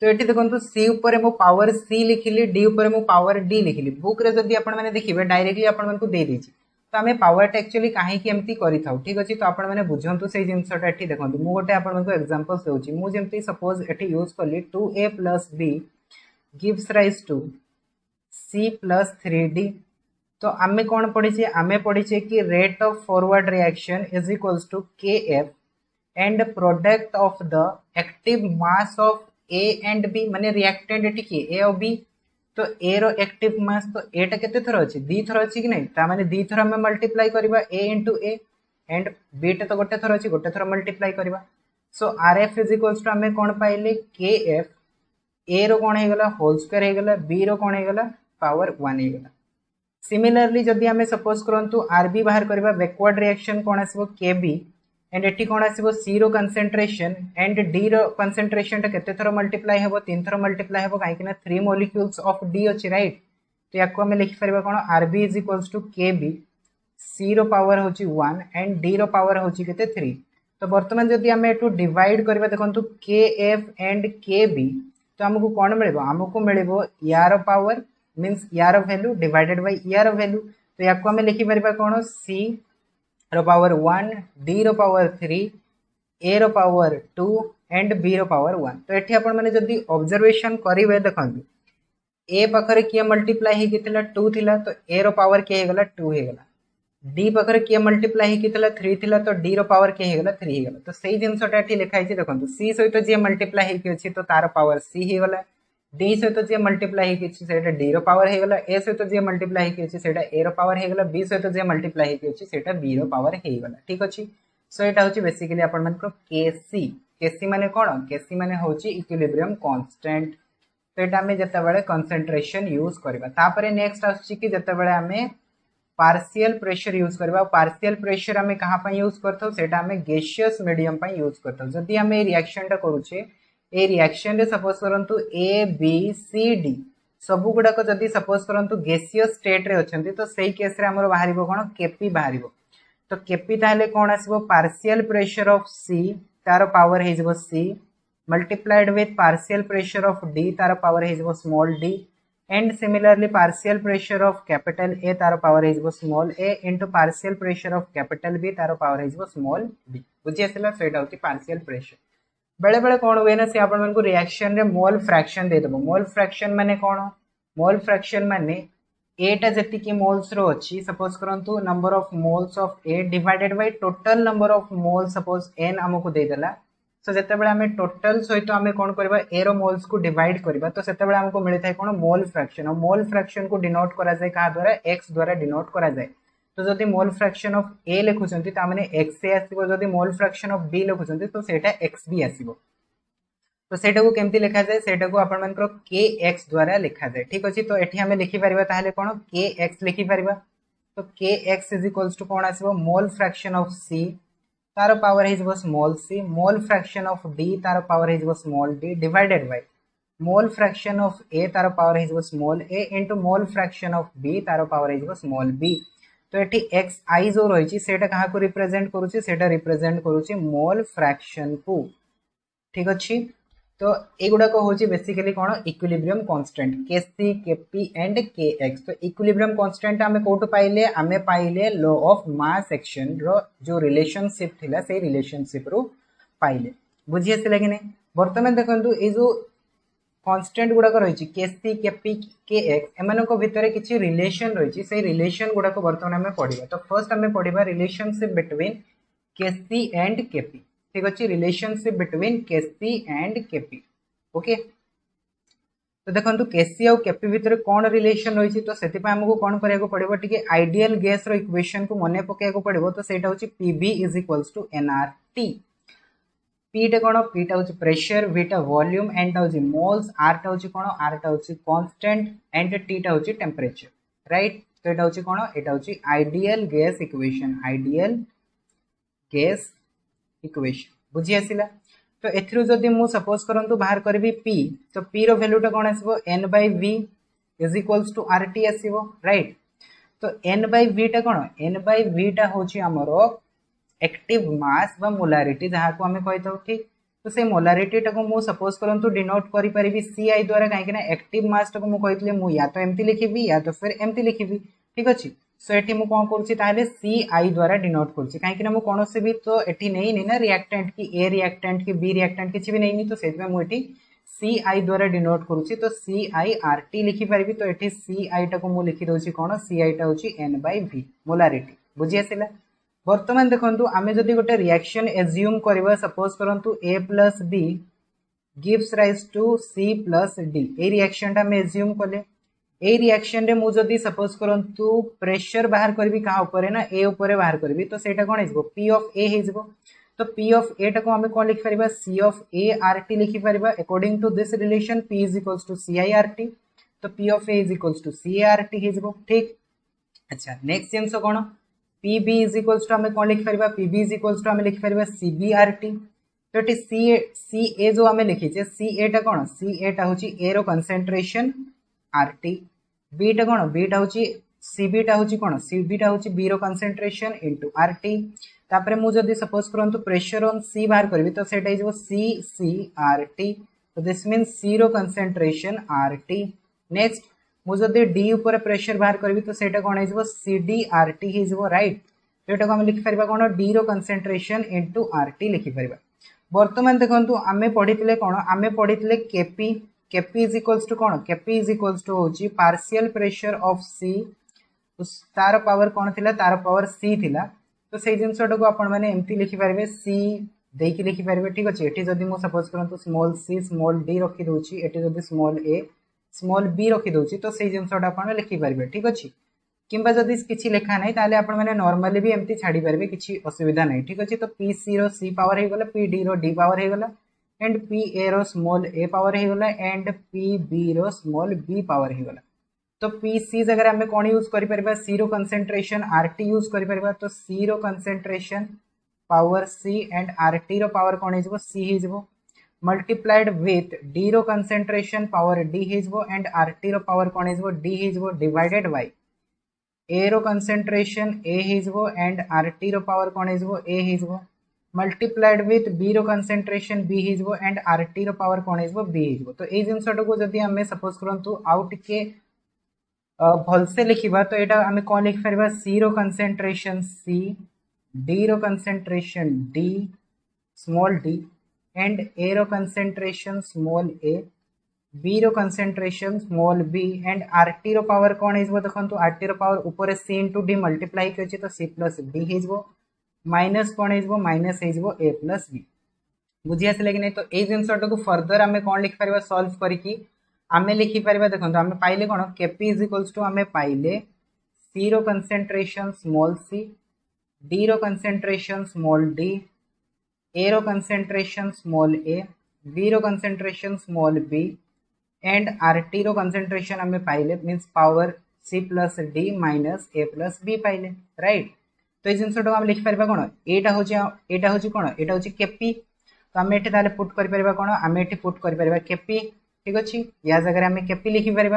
तो एठी देखंतु c ऊपर मो पावर c लिखिली d ऊपर मो पावर d लिखिली बुक रे जदी आपण माने देखिबे डायरेक्टली आपण मन को दे देछि तो आम पावर एक्चुअली कहीं एमती करिथाउ ठीक अछि। तो आपण माने बुझंतु से जिंसटा एठी देखंतु मु गोटे आपण मन को एग्जांपल्स देउछि मु जेमती सपोज एठी यूज करली 2a + b gives rise to c + 3d। तो आमे कोन पढिछे आमे पढिछे कि rate of forward reaction is equals to kf and product of the active mass of a and b माने रिएक्टेंट एठी कि a और b तो a रो एक्टिव मास तो a टा केते थर अछि दी थर अछि कि नै ता माने दी थर हम मल्टीप्लाई करबा a * a एंड b टा तो गोटे थर अछि गोटे थर मल्टीप्लाई करबा। सो rf = हमें कोन पाइले kf a रो कोन हे गला होल स्क्वायर हे गला b रो कोन हे गला पावर 1 हे गला। सिमिलरली जदी हमें सपोज करंतु rb बाहर करबा बैकवर्ड रिएक्शन कोन आसीबो kb एंड एठी कोन आसीबो c रो कंसंट्रेशन एंड d रो कंसंट्रेशन टा केते थर मल्टीप्लाई हेबो 3 थर मल्टीप्लाई हेबो काहे कि ना 3 मॉलिक्यूल्स ऑफ d अछि राइट। तो याको हम लिखि परबा कोन rb = kb c रो पावर होची 1 एंड d रो पावर होची केते 3। तो वर्तमान जदी हमें एटू डिवाइड करबा देखंतु kf एंड kb तो हमको कोन मिलबो हमको मिलबो यार पावर मींस यार वैल्यू डिवाइडेड बाय यार वैल्यू। तो याको हम लिखि परबा कोन c रो पावर 1 d रो पावर 3 a रो पावर 2 एंड b रो पावर 1। तो एठी आपण माने जदी ऑब्जर्वेशन करिवे देखंतु a पाखरे किया मल्टीप्लाई हे कितला 2 थिला तो a रो पावर के हे गला 2 हे गला d पाखरे किया मल्टीप्लाई हे कितला 3 थिला तो d रो पावर के हे गला 3 हे गला। तो सेही जिंसटा एठी लिखाइ छि देखंतु c सहित जे मल्टीप्लाई हे कि अछि तो तार पावर c हे गला d सहित जे मल्टीप्लाई हे कि अछि सेटा d रो पावर हे गला a सहित जे मल्टीप्लाई हे कि अछि सेटा a रो पावर हे गला b सहित जे मल्टीप्लाई हे कि अछि सेटा b रो पावर हे गला ठीक अछि। सो एटा होची बेसिकली आपण मन को kc kc माने कोन kc माने होची इक्विलिब्रियम कांस्टेंट। तो एटा हमें जते बेले कंसंट्रेशन यूज करबा तापरे नेक्स्ट आछि कि जते बेले हमें पार्शियल प्रेशर यूज करबा पार्शियल प्रेशर हमें कहां पे यूज करथौ सेटा हमें गैसियस मीडियम पे यूज करथौ। जदी हमें रिएक्शन टा करूछे ए रिएक्शन रे सपोज करंतु a b c d सब गुडा को जदी सपोज करंतु गैसियस स्टेट रे अछंती तो सेही केस रे हमर बाहरिबो कोन kp बाहरिबो। तो kp ताले कोन आसीबो पार्शियल प्रेशर ऑफ c तार पावर हेजिबो c multiplied with partial pressure of d तार पावर हेजिबो small d and similarly partial pressure of capital A तार पावर हेजिबो small a into partial pressure of capital B तार power हेजिबो small b बुझि आसला सेटा होती पार्शियल प्रेशर। बेले बेले कौन हुए ना सी आपण को रिएक्शन रे मोल फ्रैक्शन दे देबो। मोल फ्रैक्शन माने कौन? मोल फ्रैक्शन माने ए टा जति की मोल्स रो अछि, सपोज करंतु number of moles of A divided by total number of mole, suppose n हमको दे देला। सो जते बेले हमें टोटल सहित हमें कोन करबा ए रो मोल्स को डिवाइड करबा, तो सेते बेले हमको मिलता है कोन? Mole fraction. और मोल फ्रैक्शन को डिनोट करा जाय का द्वारा? x द्वारा डिनोट करा जाय। तो जदि मोल फ्रैक्शन ऑफ ए लिखुचंती ता माने x से आसीबो, जदि मोल फ्रैक्शन ऑफ b लिखुचंती तो सेटा x भी आसीबो। तो सेटा को केमती लिखा जाए? सेटा को आपण मानकर के एक्स द्वारा लिखा जाए। ठीक अछि, तो एठी हमें लिखि परिबा ताहले कोन? के एक्स लिखि परिबा। तो के एक्स इज इक्वल्स टू कोन आसीबो? मोल फ्रैक्शन ऑफ सी तार पावर हिजबो small C, mole fraction of D तार पावर हिजबो small D, divided by mole fraction of A तार पावर हिजबो small A into mole fraction of B तार power हिजबो स्मॉल बी। तो एठी एक्स आई जो रही सेटा कहा को रिप्रेजेंट करूची? सेटा रिप्रेजेंट करूची मोल फ्रैक्शन को। ठीक अछि, तो एगुड़ाक हूँ बेसिकली कौन? इक्विलिब्रियम कांस्टेंट के सी के पी एंड के एक्स। तो इक्विलिब्रियम कांस्टेंट आमे कोठु पाइले? आमे पाइले लॉ ऑफ मास एक्शन रो जो रिलेशनशिप थिला से रिलेशनशिप रो पाइले। बुझी आसिला कि नहीं? वर्तमान देखंतु ए जो कांस्टेंट गुड़ाक रही के सी के पी के एक्स एमानक भितर किछि रिलेशन रही, से रिलेशन गुड़ाक वर्तमान आमे पढ़िबा। तो फर्स्ट आमे पढ़िबा रिलेशनशिप बिटवीन के सी एंड के पी। ठीक अच्छे, relationship between KC and KP. Okay, तो देखो केसी और केपी भितर कौन रिलेशन रही, तो से आमको कौन करा पड़ो? टी आइडियल गैस रो इक्वेशन को मन पकड़ा पड़ो। तो सेटा होची PV is equals to nRT. पीटा कौन? पीटा होची प्रेशर, वीटा वॉल्यूम, एंड टा होची मोल्स, आर टा होची कौन? आर टा होची कांस्टेंट, एंड टी टा होची टेम्परेचर। राइट, तो एटा होची कौन? एटा होची ideal gas equation, ideal gas equation. बुझी आसिला? तो एथिरु जदि मु सपोज करंतु बाहर करबी p, तो p रो वैल्यू टा कोन आसीबो? n by v is equals to rt आसीबो। राइट, तो n बाय v टा कोन? n बाय v टा होची हमरो एक्टिव मास बा मोलारिटी जहा को हमें कहतो। ठीक, तो से मोलारिटी टा को मु सपोज करंतु डिनोट करि परिबी ci द्वारा, काहे कि ना एक्टिव मास टा को मु कहितले मु या तो एम्ति लिखिबी या तो फिर एम्ति लिखिबी। ठीक अछि, सो एठी मु कोन करूची ताले सी आई द्वारा डिनोट करूची, काहे कि ना मु कोनोसे भी तो एठी नहीं नी ना रिएक्टेंट की ए रिएक्टेंट की बी रिएक्टेंट किछि भी नहीं नी, तो सेति में मु एठी सी आई द्वारा डिनोट करूची। तो सी आई आर टी लिखि परिबी। तो एठी सी आई टा को मु लिखि दोची कोन? सी आई टा होची n बाय v मोलारिटी। बुझी आसिला? वर्तमान देखंतु आमे जदि गोटे रिएक्शन एज्यूम करबा, सपोज करंतु a plus b gives rise to c plus d। ए रिएक्शन टा मे एज्यूम कले, ए रिएक्शन रे मु जदि सपोज करंतु प्रेशर बाहर करबी कहा ऊपर ना? ए ऊपर बाहर करबी। तो सेटा कोन हिजबो? p ऑफ a हिजबो। तो p ऑफ a टा को हमें कोन लिखि परिबा? c ऑफ a rt लिखि परिबा। According to this relation p is equals to ci rt। तो p of a is equals to ci rt हिजबो। ठीक, अच्छा नेक्स्ट जिंस कोन? pb इज इक्वल्स टू हमें कोन लिखि परिबा? pb इज इक्वल्स टू हमें लिखि परिबा cb rt। तो एटी ca जो हमें लिखि छे ca टा कोन? ca टा होची a रो कंसंट्रेशन rt, बीटा कौन? बीटा होची सीबी टा होची कौन? सीबी टा होची बी रो कंसंट्रेशन इनटू आरटी। तापरे मु जदी सपोज करंतु प्रेशर ऑन सी बाहर करबी, तो सेटा इज सी सी आरटी। तो दिस मींस सी रो कंसंट्रेशन आरटी। नेक्स्ट मु जदी डी ऊपर प्रेशर बाहर करबी, तो सेटा कोन हिजबो? सीडी आरटी हिजबो। राइट, तो एटा को हम लिखि परबा कोन? डी रो कंसंट्रेशन इनटू आरटी लिखि परबा। वर्तमान देखंतु आमे पढितले कोन? आमे पढितले KP. KP is equals to कौन? केपी इज इक्वल्स टू होची पार्शियल प्रेशर ऑफ सी, तार पावर कौन थिला? तार पावर सी थिला। तो से जिनसटा को आपण माने एम्ति लिखि पारबे, सी देकी लिखि पारबे। ठीक अछि, एठी जदी मु सपोज करंतु स्मॉल सी स्मॉल डी रखि दोची, एठी जदी स्मॉल ए स्मॉल बी रखि दोची, तो से जिनसटा आपण लिखि पारबे। ठीक अछि, किंबा जदी किछि लेखा नै ताले आपण माने नॉर्मली भी एम्ति छाडी पारबे, किछि असुविधा नै। ठीक अछि, तो पी सी रो सी पावर हे गेला, पी डी रो डी पावर हे गेला, एंड पी ए रो स्मॉल ए पावर हे गला, एंड पी बी रो स्मॉल बी पावर हे गला। तो पी सी जगह आमे कोन यूज करि परबा? सी रो कंसंट्रेशन आरटी यूज करि परबा। तो सी रो concentration power C and RT रो पावर कोन हिजबो? सी हिजबो, मल्टीप्लाइड विथ डी रो कंसंट्रेशन पावर डी हिजबो, एंड आरटी रो पावर कोन हिजबो? डी हिजबो, डिवाइडेड बाय ए रो कंसंट्रेशन ए हिजबो, एंड आरटी रो पावर कोन हिजबो? ए हिजबो, मल्टीप्लाइड विथ बी रो कंसंट्रेशन बी हिजबो, एंड आरटी रो पावर कोन हिजबो? बी हिजबो। तो ए जिनसटा को जदी हमें सपोज करंतु आउट के भलसे लिखिबा, तो एटा हमें कोन लिखि परबा? सी रो कंसंट्रेशन सी, डी रो concentration D small D, and A रो कंसेंट्रेशन स्मॉल ए, बी रो concentration small B and RT रो पावर कौन है देखो आरटी रो पावर ऊपर सी इंटू डी मल्टीप्लाई कर तो सी प्लस डी हो माइनस कौन है माइनस हो ए प्लस बी बुझी आसले कि नहीं। तो ये जिनसटा को फर्दर आम कौन लिखिपर सल्व करके आम लिखिपर देखो आम पाइले कौन केपी इज इक्वल्स टू आम पाइले सी रो कंसेंट्रेशन स्मॉल सी, डी रो कंसेंट्रेशन स्मॉल डी, ए रो कंसेंट्रेशन स्मॉल ए, बी रो concentration small B and RT रो कंसेंट्रेशन आम पाइले means power C plus D minus A plus B पाइले राइट। तो ये जिनसटा आम लिखिपर कौन यहाँ हूँ कौन यहाँ हूँ केपी। तो आम ये पुट कर कौन आम ये पुट कर केपी ठीक अच्छे या जगह आम केपी लिखिपर।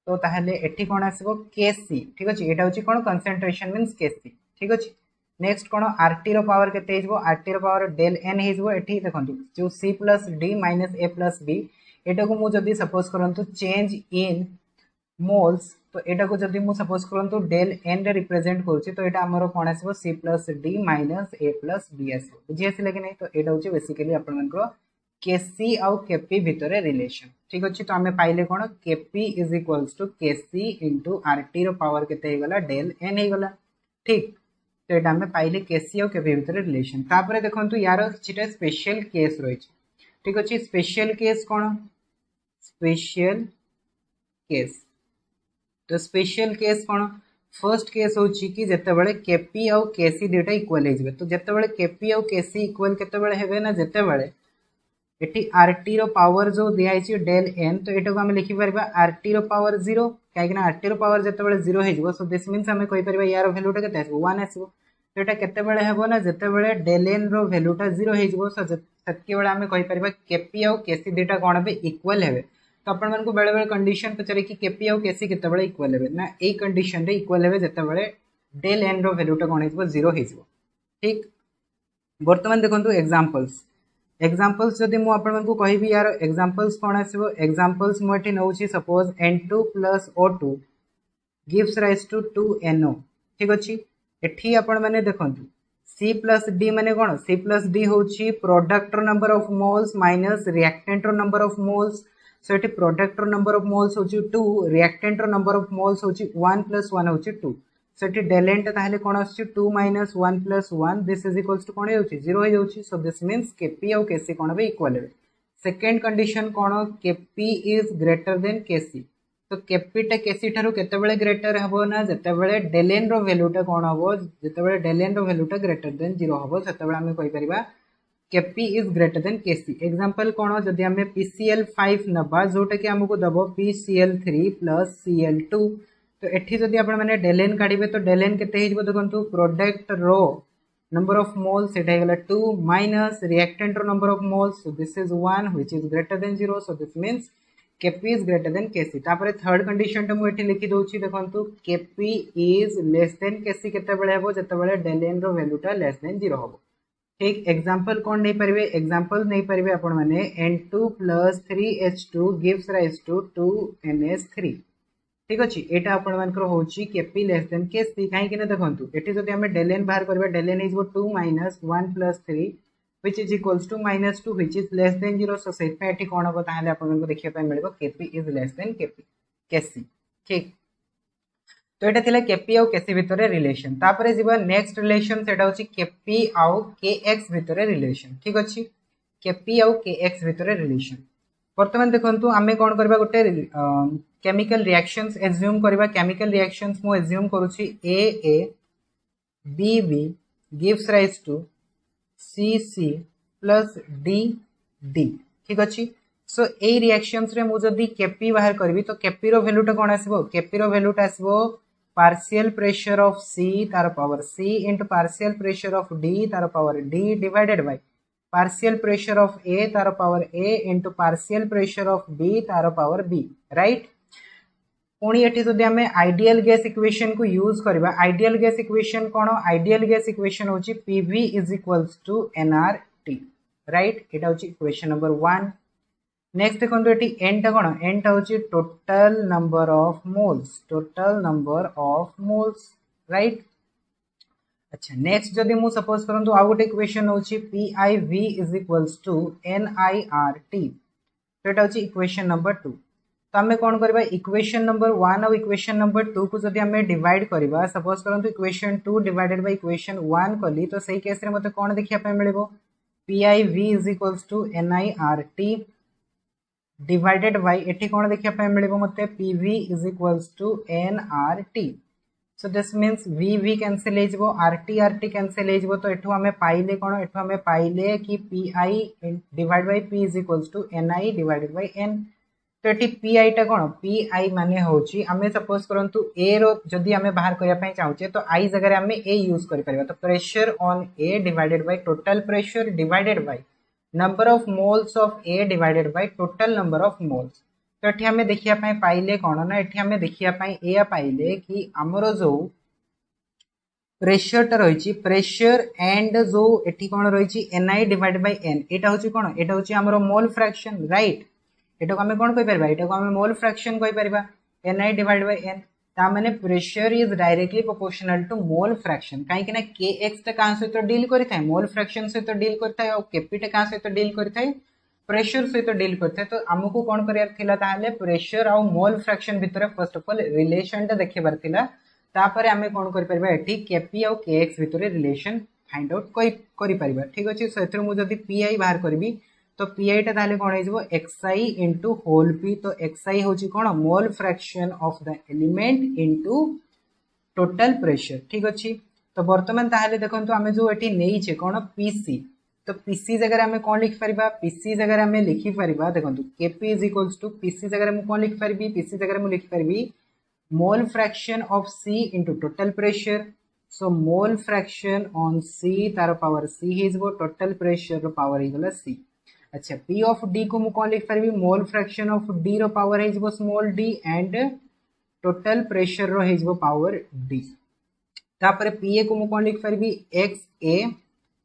तो ताहले एठी कौन आसबो केसी ठीक अच्छे यहाँ हूँ कौन कंसेंट्रेशन मीन्स केसी ठीक अच्छे। नेक्स्ट कौन आरटी रो पावर केते हो आरटी रो पावर डेल एन हो एठी देखो जो सी plus D minus A plus B एटा को मुझे सपोज करंतु चेंज इन मोल्स तो यहाँ को जब मुझे सपोज करंतु डेल एन रे रिप्रेजेंट करुच्ची तो यहाँ आमर कौन आसबो सी plus D minus A plus B आसबो बुझी आसले कि नहीं। तो यहाँ हूँ बेसिकली आपनकर केसी आउ केपी भितर रिलेशन ठीक अच्छे। तो आम पाइले कौन KP is equals to KC into RT रो पावर केते होगला डेल एन होगला ठीक। तो यहाँ आम पाइले केसी आउ केपी भितर रिलेशन। तापर देखो यार किछिटा स्पेशल केस रही ठीक अच्छे। स्पेशल केस कौन स्पेशल केस तो स्पेशल केस कौन फर्स्ट केस हूँ कि जितेबाला केपी आउ केसी दुटा इक्वाल हो तो जितेबाला केपी आउ केसी इक्वाल केतेबाला हेबे ना जितेबाला ये आरटी रो पावर जो दिखाई डेल एन तो यहाँ को आम लिखिपर आरटी रो पावर 0 कहीं आरटी रो पावर जितेबाला 0 हो सो दिस मीन्स आम कहीपर यार भैल्यूटा के 1 आसो। तो यहाँ केतेबाला हेबो ना जितेबाला डेल एन रो भैल्यूटा 0 हो सो से आम कहीपर केपी आउ केसी दुटा कौन हे इक्वाल हे। तो आपण मानक बेले बेले कंडीशन पचारे कि केपी आउ केसी केतेबाला इक्वाल हे ना यही कंडीशन रे इक्वाल हे जितेबाला डेल एन रो भैल्यूटा कौन हो 0 हो ठीक। बर्तमान देखो एग्जांपल्स एग्जांपल्स जदि मु आपण मानक कहबी यार एग्जांपल्स कौन आसबो एग्जांपल्स मु एठी नउची suppose N2 + O2 gives rise to 2NO ठीक अच्छे। एठी आपण माने देखंतु C प्लस D माने कौन C प्लस D होची product number of moles minus reactant number of moles. So ये प्रोडक्ट नंबर ऑफ मोल्स होची 2 रिएक्टेंट नंबर ऑफ मोल्स होची 1 + 1 होची 2। सो ये डेलेंट ताहले कौन आछी 2 - 1 + 1 दिस इज इक्वल्स टू कौन होची 0 हो जाउची। सो दिस मीन्स केपी आउ केसी कौन हे इक्वल हे। सेकंड कंडीशन कौन केपी इज ग्रेटर देन केसी तो केपीटा केसी ठारू केतेबेले ग्रेटर हबो ना जेतेबेले डेलेन रो वैल्यूटा कौन हबो जेतेबेले डेलेन रो वैल्यूटा ग्रेटर देन 0 हबो सेतेबेले आमे कहि परिबा KP is greater than KC. Example कौन जदि आमे PCl5 नबा जोटा कि हमको दबो PCl3 + Cl2 तो एठी जदि आपण माने डेलेन काढिबे तो डेलेन केते हिजबो देखंतु प्रोडक्ट रो नंबर ऑफ मोल्स सेटा हेगला 2 माइनस रिएक्टेंट रो number of moles so this is 1 which is greater than 0 so this means KP is greater than KC. तापर थर्ड कंडीशन टा मु एठी लिखि दोछि देखंतु KP is less than KC केते बेले हेबो जते बेले डेलेन रो वैल्यूटा लेस देन 0 हबो ठीक। एग्जांपल कौन नहीं पारे एग्जांपल नहीं पारे आपण माने N2 + 3H2 gives rise to 2NH3 ठीक अच्छे। यहाँ आपण मानकर होची केपी लेस देन केसी कहीं देखंतु एठी जदि हमें डेलेन बाहर करबा डेलेन is 2 - 1 + 3 which is equals to -2 which is less than 0 so set पे एठी कोन हो ताहले आपन को देखिया पय मिलबो KP is less than KP KC ठीक। तो एटा थिला केपी आउ केसी भितरे रिलेशन। तापरे जीवा नेक्स्ट रिलेशन सेटा होची केपी आउ केएक्स भितरे रिलेशन ठीक अछि। केपी आउ केएक्स भितरे रिलेशन वर्तमान देखंतु आमे कोन करबा गोटे केमिकल रिएक्शंस एज्यूम करबा केमिकल रिएक्शंस मो एज्यूम करूची A B B gives rise to CC + D ठीक अच्छे। सो ए रिएक्शंस रे मु जदी केपी बाहर करबी तो केपी रो वैल्यूटा कोन आसीबो केपी रो वैल्यूटा आसीबो पार्शियल प्रेशर ऑफ C तार power C into partial pressure of D तार power D divided by partial pressure of A तार power A into partial pressure of B तार पावर B राइट। पुणी एठी जदि आमे आइडियल गैस इक्वेशन को use करबा आइडियल गैस इक्वेशन कोन आइडियल गैस इक्वेशन होची PV = nRT राइट। एटा होची इक्वेशन नंबर 1। नेक्स्ट देखंतु एठी n टा कोन n टा होची total number of moles right. अच्छा नेक्स्ट जदि मु सपोज करंतु आ गोटे इक्वेशन होची PIV is equals to NIRT तो एटा होची इक्वेशन नंबर 2 तो आमे कोन करबा इक्वेशन नंबर 1 और इक्वेशन नंबर 2 को जदि आमे डिवाइड करबा सपोज करंतु इक्वेशन 2 डिवाइडेड बाय इक्वेशन 1 कली तो सही केस रे मते कोन देखिया पय मिलबो PIV is equals to NIRT divided by एठी कोन देखिया पय मिलबो मते PV is equals to NRT so this means V cancel हो जिवो RT कैंसिल हो जिवो तो एठो हमें पाइले कोन एठो हमें पाइले कि PI divide by P is equals to NI divided by N तो एठी PI टा कोन PI माने होची हमें सपोज करंतु A रो जदी हमें बाहर करिया पय चाहूचे तो I जगह रे हमें A यूज करि परबा तो pressure on A divided by total pressure divided by number of moles of A divided by total number of moles तो एठी हमें देखिया पय पाइले कोन ना एठी हमें देखिया पय एया पाइले कि हमरो जो प्रेशर टा रही प्रेशर एंड जो एठी कोन रही NI डिवाइड बाय N एटा होची कोन एटा होची हमरो मोल फ्रैक्शन राइट एटा को हमें कोन कहि परबा एटा को हमें मोल फ्रैक्शन कहि परबा NI डिवाइड बाय N ता माने pressure is directly proportional to mole fraction काहे कि ना kx टा का से तो डील करि थाए मोल फ्रैक्शन से तो डील करि थाए और kp टा का से तो डील करि थाए प्रेशर सहित डील करते तो आमको कौन करार थिला ताहले प्रेशर और मोल फ्रैक्शन भितर फर्स्ट ऑफ ऑल रिलेशन टा देखिबार थिला तापरे आमे कौन करि परबा एठी केपी और केएक्स भितर रिलेशन फाइंड आउट करि परबा ठीक अछि सो एथर मु जदी पीआई बाहर करबी तो पीआई टा ताहले कोन हिजबो xi इनटू होल p तो xi होची कोन mole fraction of the element into total pressure ठीक अछि तो वर्तमान ताहले देखंतु आमे जो एठी नेई छे कोन pc तो पीसी जगह हमें कौन लिख पारिबा पीसी जगह हमें लिखि पारिबा देखंतु KP is equals to PC जगह हम कौन लिख पारिबी पीसी जगह हम लिख पारिबी mole fraction of C into total pressure so mole fraction on C तार पावर सी हिजबो टोटल प्रेशर रो पावर हिगला सी अच्छा पी ऑफ डी को मु कौन लिख पारिबी मोल फ्रैक्शन ऑफ डी रो पावर हिजबो small D and total pressure रो हिजबो पावर डी तापर पीए को मु कौन लिख पारिबी एक्स ए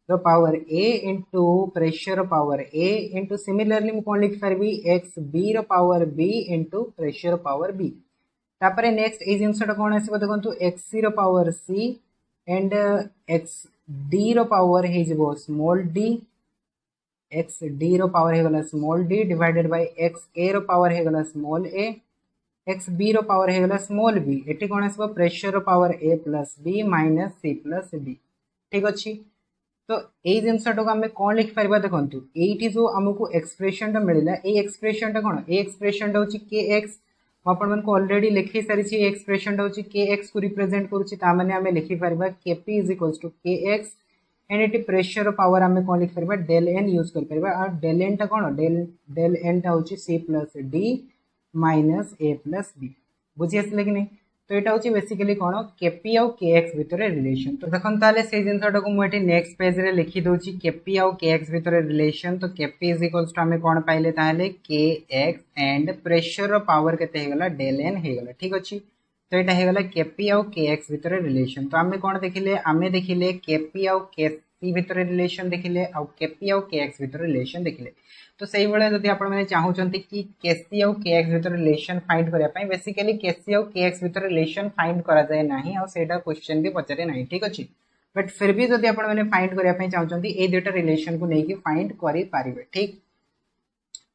रो पावर a इंटू प्रेशर रो पावर a इंटू सिमिलरली मु कौन लिख पारबी एक्स बी रो पावर b इंटू प्रेशर रो पावर b तापरे नेक्स्ट ए जिंसटा कोन आसीबो देखंतु x रो power c and x d रो पावर हे जबो स्मॉल d x d रो पावर हे गला small d divided by x a रो पावर हे गला स्मॉल a x b रो पावर हे गला स्मॉल b एटी कोन आसीबो प्रेशर रो power a plus b minus c plus d ठीक अछि तो ए जिनसटा को हमें कौन लिख पारिबा देखंतु एठी जो हमको एक्सप्रेशन टा मिलला ए एक्सप्रेशन टा कोन ए एक्सप्रेशन टा होची kx अपन मन को ऑलरेडी लिखि सारी छी एक्सप्रेशन टा होची kx को रिप्रेजेंट करूची ता माने हमें लिखि Paribas kp = kx and eighty pressure power हमें कौन लिख पारिबा डेल n यूज कर पारिबा और डेल n टा कोन डेल n टा होची c + d - a + b बुझी आसले कि नहीं तो यहाँ हूँ बेसिकली कौन केपी आउ केएक्स भितर रिलेशन तो देखो ताले से जिनसटा को मुझे नेक्स्ट पेज रे लिखि दोची केपी आउ केएक्स भितर रिलेशन तो केपी इज इक्वल्स टू हमें कौन पाइले ताहले केएक्स एंड प्रेशर रो पावर केते हे गला डेल एन हे गला ठीक अछि तो यहाँ हे गला केपी आउ केएक्स भितर रिलेशन तो हमें कौन देखिले आमे देखिले केपी आउ केसी भितर रिलेशन देखिले आउ केपी आउ केएक्स भितर रिलेशन देखिले तो सही बेले जदि आपण माने चाहउचंती कि केसी और केएक्स भितर रिलेशन फाइंड करिया पई बेसिकली केसी और केएक्स भितर रिलेशन फाइंड करा जाय नाही और सेटा क्वेश्चन भी पचरे नाही ठीक अछि बट फिर भी जदि आपण माने फाइंड करिया पई चाहउचंती ए दुटा रिलेशन को नेकी फाइंड करि पारिबे ठीक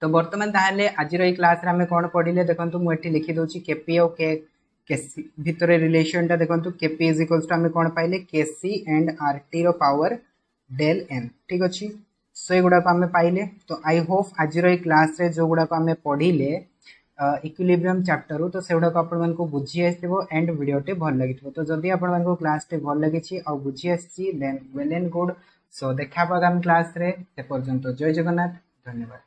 तो वर्तमान ताहले आज रो क्लास रे हमें कोन पढिले देखंतु मु एठी लिखि दोची केपी और केसी भितर रिलेशन ता देखंतु केपी इज इक्वल्स टू हमें कोन पाइले केसी एंड आरटी रो पावर डेल एन ठीक अछि सो ये गुड़ा को हमें पाइले तो आई होप आज क्लास रे जो गुड़ा को हमें पढ़िले इक्विलिब्रियम चैप्टर तो से गुड़ा को आपण को बुझी आसथिबो एंड वीडियो टे भल लागिथिबो तो जदी आपण को क्लास टे भल लागिछि आ बुझी आछि then well and good so देखा आगामी क्लास रे ते पर्यंत जय जगन्नाथ धन्यवाद।